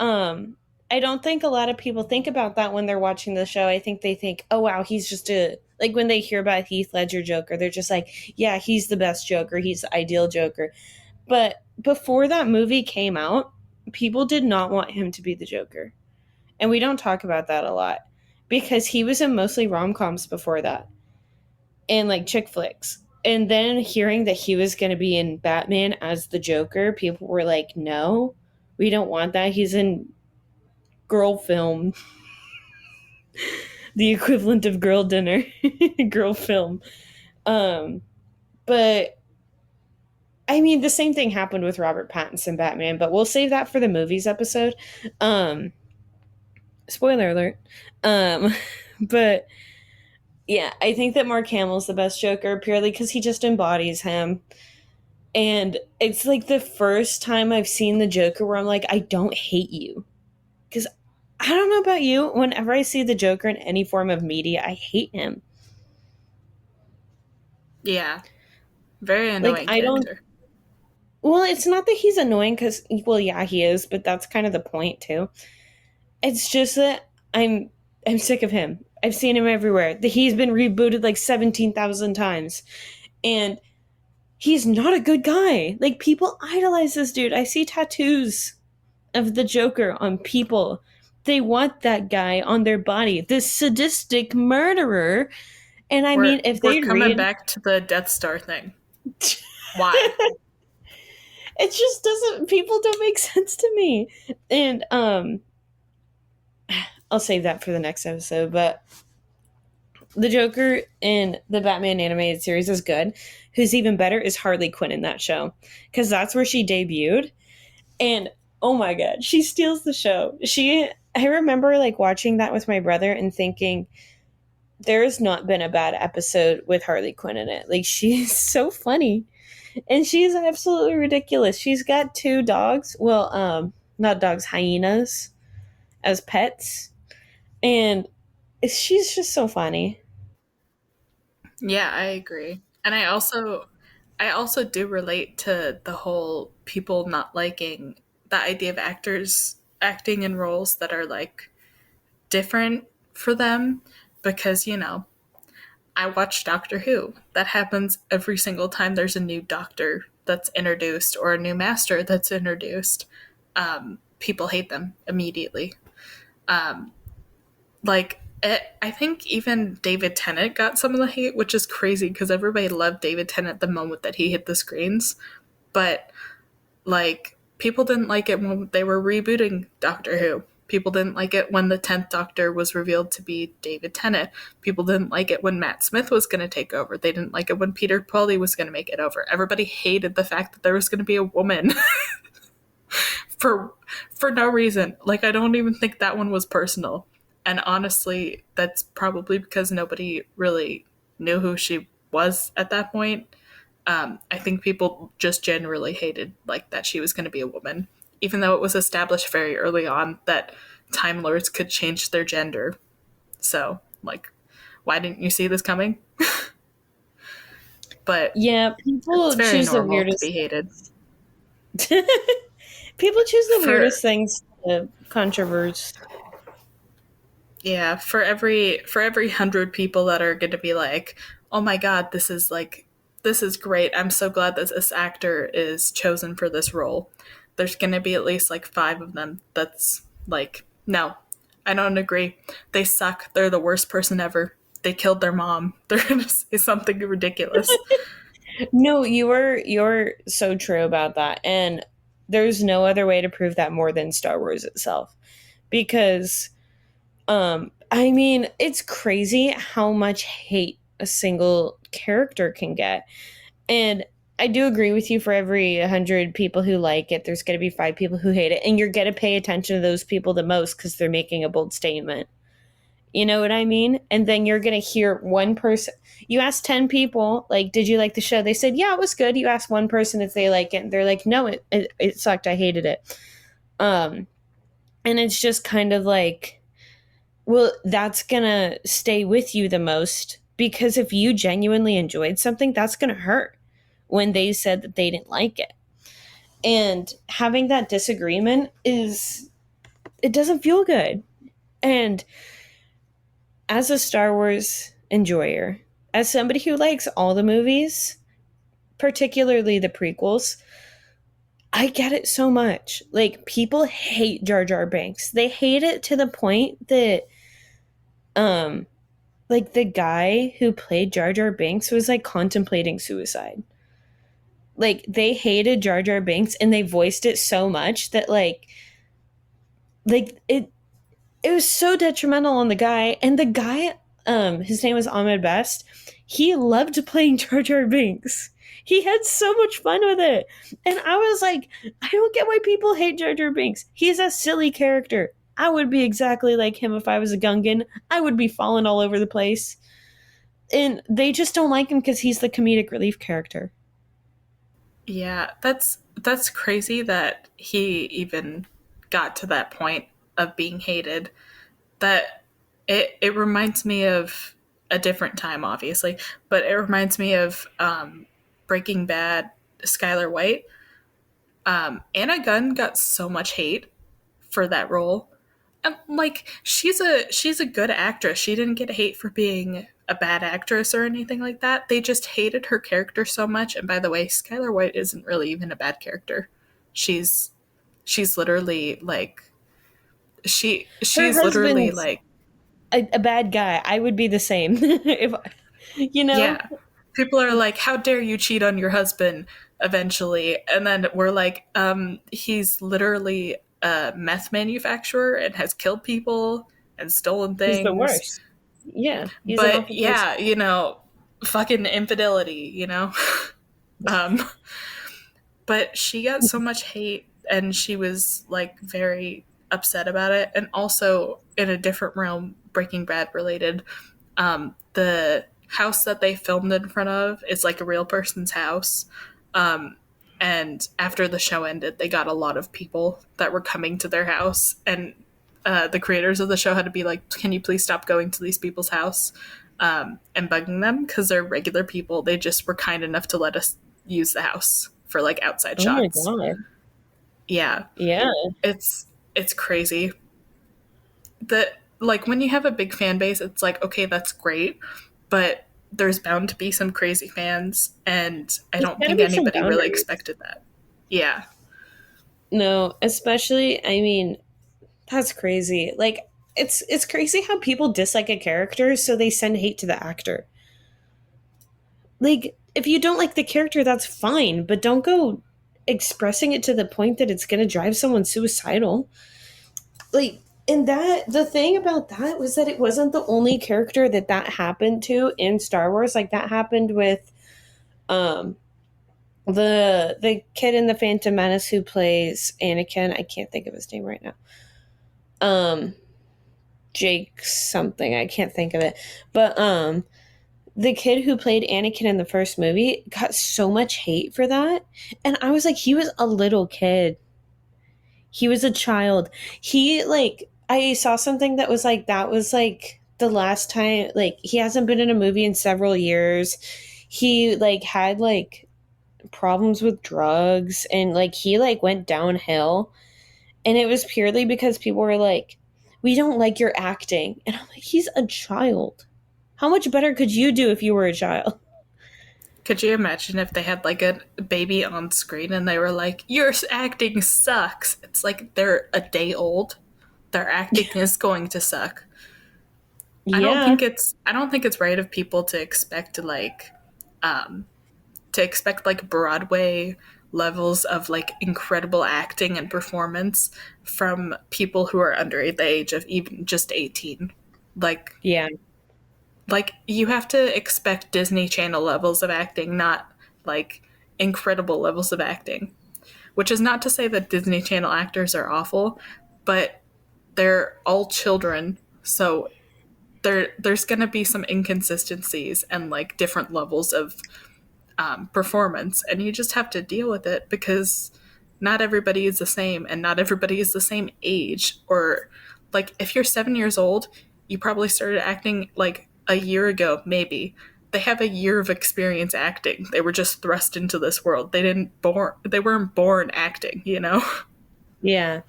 I don't think a lot of people think about that when they're watching the show. I think they think, "Oh wow, he's just a," like when they hear about Heath Ledger Joker, they're just like, "Yeah, he's the best Joker. He's the ideal Joker." But before that movie came out, people did not want him to be the Joker. And we don't talk about that a lot because he was in mostly rom-coms before that and like chick flicks. And then hearing that he was going to be in Batman as the Joker, people were like, "No, we don't want that. He's in girl film, the equivalent of girl dinner, girl film." Um, but I mean, the same thing happened with Robert Pattinson Batman, but we'll save that for the movies episode. Um, Spoiler alert. Um, but yeah, I think that Mark Hamill's the best Joker purely because he just embodies him. And it's like the first time I've seen the Joker where I'm like, I don't hate you. Because I don't know about you, whenever I see the Joker in any form of media, I hate him. Yeah, very Like, annoying I don't. character. Well, it's not that he's annoying because, well, yeah, he is, but that's kind of the point, too. It's just that I'm sick of him. I've seen him everywhere. He's been rebooted like 17,000 times. And he's not a good guy. Like people idolize this dude. I see tattoos of the Joker on people. They want that guy on their body. This sadistic murderer. And I We're mean, if we're they coming read back to the Death Star thing. Why? it just doesn't people don't make sense to me. And I'll save that for the next episode, but the Joker in the Batman animated series is good. Who's even better is Harley Quinn in that show because that's where she debuted. And oh my god, she steals the show. I remember like watching that with my brother and thinking there has not been a bad episode with Harley Quinn in it. Like she's so funny. And she's absolutely ridiculous. She's got two dogs. Well, not dogs, hyenas as pets. And she's just so funny. Yeah, I agree. And I also do relate to the whole people not liking the idea of actors acting in roles that are like different for them because, I watch Doctor Who. That happens every single time there's a new doctor that's introduced or a new master that's introduced. People hate them immediately. Um, I think even David Tennant got some of the hate, which is crazy because everybody loved David Tennant the moment that he hit the screens. But like people didn't like it when they were rebooting Doctor Who. People didn't like it when the 10th Doctor was revealed to be David Tennant. People didn't like it when Matt Smith was going to take over. They didn't like it when Peter Capaldi was going to make it over. Everybody hated the fact that there was going to be a woman for for no reason. Like I don't even think that one was personal. And honestly, that's probably because nobody really knew who she was at that point. I think people just generally hated like that she was going to be a woman, even though it was established very early on that Time Lords could change their gender. So, like, why didn't you see this coming? But Yeah, it's people very choose the normal to weirdest be hated. people choose the For weirdest things to controverse. Yeah, for every 100 people that are going to be like, "Oh my god, this is great. I'm so glad that this actor is chosen for this role." There's going to be at least like 5 of them that's like, "No, I don't agree. They suck. They're the worst person ever." they killed their mom. They're gonna say something ridiculous. No, you're so true about that. And there's no other way to prove that more than Star Wars itself. Because I mean, it's crazy how much hate a single character can get. And I do agree with you, for every 100 people who like it, there's going to be 5 people who hate it. And you're going to pay attention to those people the most because they're making a bold statement. You know what I mean? And then you're going to hear one person. You ask 10 people, like, did you like the show? They said, yeah, it was good. You ask one person if they like it, and they're like, no, it sucked. I hated it. Um, and it's just kind of like, well, that's going to stay with you the most, because if you genuinely enjoyed something, that's going to hurt when they said that they didn't like it. And having that disagreement it doesn't feel good. And as a Star Wars enjoyer, as somebody who likes all the movies, particularly the prequels, I get it so much. Like, people hate Jar Jar Binks. They hate it to the point that um like the guy who played Jar Jar Binks was like contemplating suicide. Like, they hated Jar Jar Binks and they voiced it so much that it was so detrimental on the guy. And the guy, his name was Ahmed Best. He loved playing Jar Jar Binks. He had so much fun with it. And I was like, I don't get why people hate Jar Jar Binks. He's a silly character. I would be exactly like him if I was a Gungan. I would be falling all over the place. And they just don't like him because he's the comedic relief character. Yeah, that's crazy that he even got to that point of being hated. That it reminds me of a different time, obviously, but it reminds me of Breaking Bad. Skylar White. Anna Gunn got so much hate for that role. And like she's a good actress. She didn't get hate for being a bad actress or anything like that. They just hated her character so much. And by the way, Skylar White isn't really even a bad character. She's she's literally like Her she's literally husband's like a bad guy. I would be the same. If you know, yeah. People are like, "How dare you cheat on your husband?" Eventually, and then we're like, he's literally a meth manufacturer and has killed people and stolen he's the things. worst. Yeah, he's an But awful person. yeah, fucking infidelity. um, but she got so much hate and she was like very upset about it. And also in a different realm, Breaking Bad related, the house that they filmed in front of is like a real person's house. Um, and after the show ended, they got a lot of people that were coming to their house, and the creators of the show had to be like, "Can you please stop going to these people's house and bugging them because they're regular people. They just were kind enough to let us use the house for like outside Oh my shots." god. Yeah, Yeah. it's crazy that like when you have a big fan base, it's like, okay, that's great, but there's bound to be some crazy fans, and I There's don't gotta think be some anybody really boundaries. expected that. Yeah. No, especially, I mean, that's crazy. Like, it's crazy how people dislike a character, so they send hate to the actor. Like, if you don't like the character, that's fine, but don't go expressing it to the point that it's gonna drive someone suicidal. Like, and that the thing about that was that it wasn't the only character that happened to in Star Wars. Like, that happened with um the kid in the Phantom Menace who plays Anakin. I can't think of his name right now. Um Jake something. I can't think of it. But the kid who played Anakin in the first movie got so much hate for that. And I was like, he was a little kid. He was a child. He like I saw something that was like the last time, like, he hasn't been in a movie in several years. He like had like problems with drugs, and like he like went downhill, and it was purely because people were like, we don't like your acting. And I'm like, he's a child. How much better could you do if you were a child? Could you imagine if they had like a baby on screen and they were like, "Your acting sucks"? It's like they're a day old. Their acting is going to suck. Yeah. I don't think it's right of people um to expect like Broadway levels of like incredible acting and performance from people who are under the age of even just 18. Like Yeah. you have to expect Disney Channel levels of acting, not like incredible levels of acting. Which is not to say that Disney Channel actors are awful, but they're all children, so there's going to be some inconsistencies and like different levels of performance, and you just have to deal with it because not everybody is the same, and not everybody is the same age. Or like if you're 7 years old, you probably started acting like a year ago, maybe. They have a year of experience acting. They were just thrust into this world. They weren't born acting, you know? Yeah.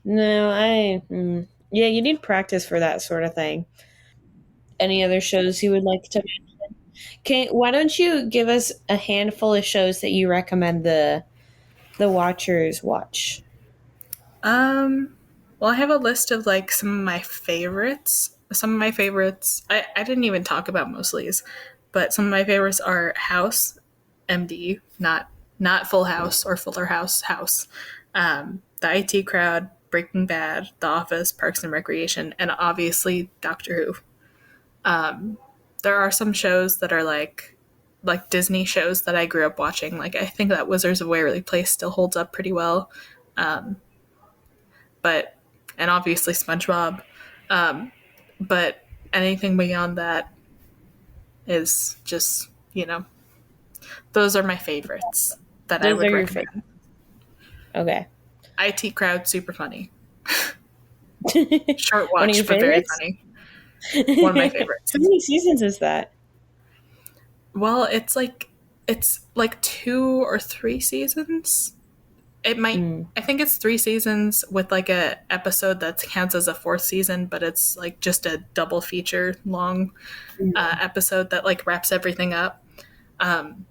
No, yeah, you need practice for that sort of thing. Any other shows you would like to can why don't you give us a handful of shows that you recommend the watchers watch? Um, well, I have a list of like some of my favorites. Some of my favorites, I didn't even talk about Mostly's, but some of my favorites are House, MD, not Full House or Fuller House, House. The IT Crowd, Breaking Bad, The Office, Parks and Recreation, and obviously Doctor Who. There are some shows that are like Disney shows that I grew up watching. Like I think that Wizards of Waverly Place still holds up pretty well. Um, but and obviously SpongeBob. Um, but anything beyond that is just those are my favorites that I Those are would your favorite. recommend. Okay. IT Crowd, super funny, short One of your watch but very favorites? funny. How One of my favorites. many seasons is that? Well, it's like 2 or 3 seasons. It might. Mm, I think it's 3 seasons with like a episode that counts as a fourth season, but it's like just a double feature long episode that like wraps everything up. Um,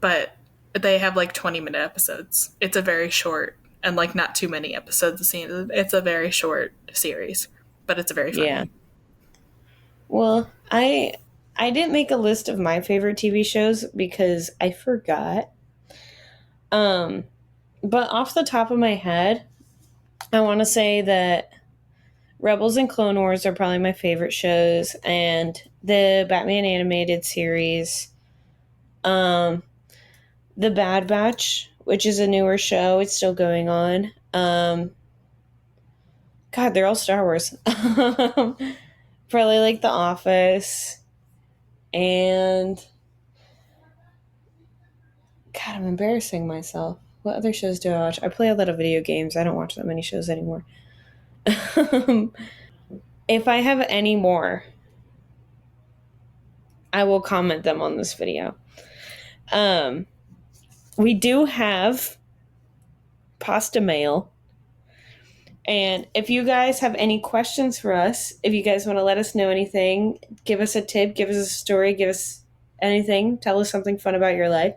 but they have like 20-minute episodes. It's a very short and like not too many episodes a season. It's a very short series, but it's very yeah. funny. Well, I didn't make a list of my favorite TV shows because I forgot. Um, but off the top of my head, I want to say that Rebels and Clone Wars are probably my favorite shows, and the Batman animated series, um, The Bad Batch, which is a newer show, it's still going on. God, they're all Star Wars. Probably like The Office, and God, I'm embarrassing myself. What other shows do I watch? I play a lot of video games. I don't watch that many shows anymore. If I have any more, I will comment them on this video. Um, we do have pasta mail. And if you guys have any questions for us, if you guys want to let us know anything, give us a tip, give us a story, give us anything, tell us something fun about your life,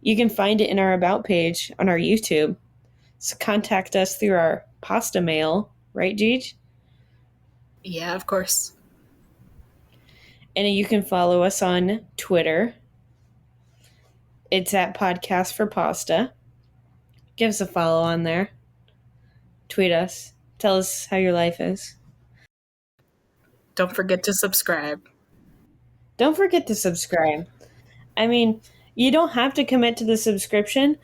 you can find it in our About page on our YouTube. So contact us through our pasta mail, right, Jeej? Yeah, of course. And you can follow us on Twitter. It's at Podcast for Pasta. Give us a follow on there. Tweet us. Tell us how your life is. Don't forget to subscribe. Don't forget to subscribe. I mean, you don't have to commit to the subscription,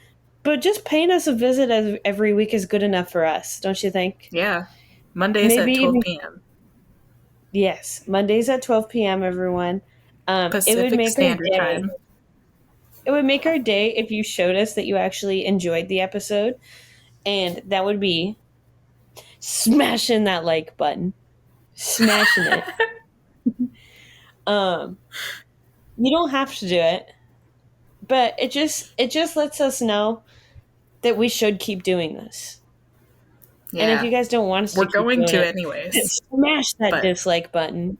but just paying us a visit every week is good enough for us, don't you think? Yeah. Mondays Maybe at even, 12 p.m. yes, Mondays at 12 p.m., everyone. It would Pacific make our Standard day. Time. It would make our day if you showed us that you actually enjoyed the episode, and that would be smashing that like button, smashing it. Um, you don't have to do it, but it just lets us know that we should keep doing this. And if Yeah. you guys don't want us to We're keep going doing to it, anyways. smash that But dislike button.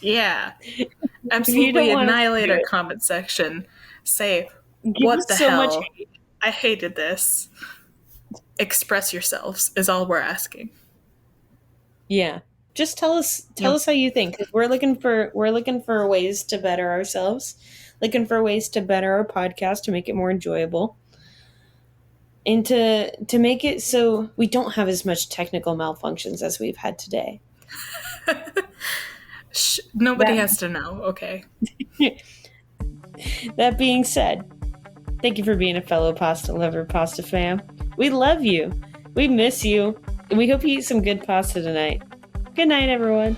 yeah, If you absolutely don't want us to annihilate our do comment section. Say, it, give what us the so much hell? hate. I hated this. Express yourselves is all we're asking. Yeah. Just tell Yep. us how you think. 'Cause we're looking for ways to better ourselves, looking for ways to better our podcast to make it more enjoyable, and to make it so we don't have as much technical malfunctions as we've had today. Nobody That has to know. Okay. that being said, thank you for being a fellow pasta lover, pasta fam. We love you. We miss you. And we hope you eat some good pasta tonight. Good night, everyone.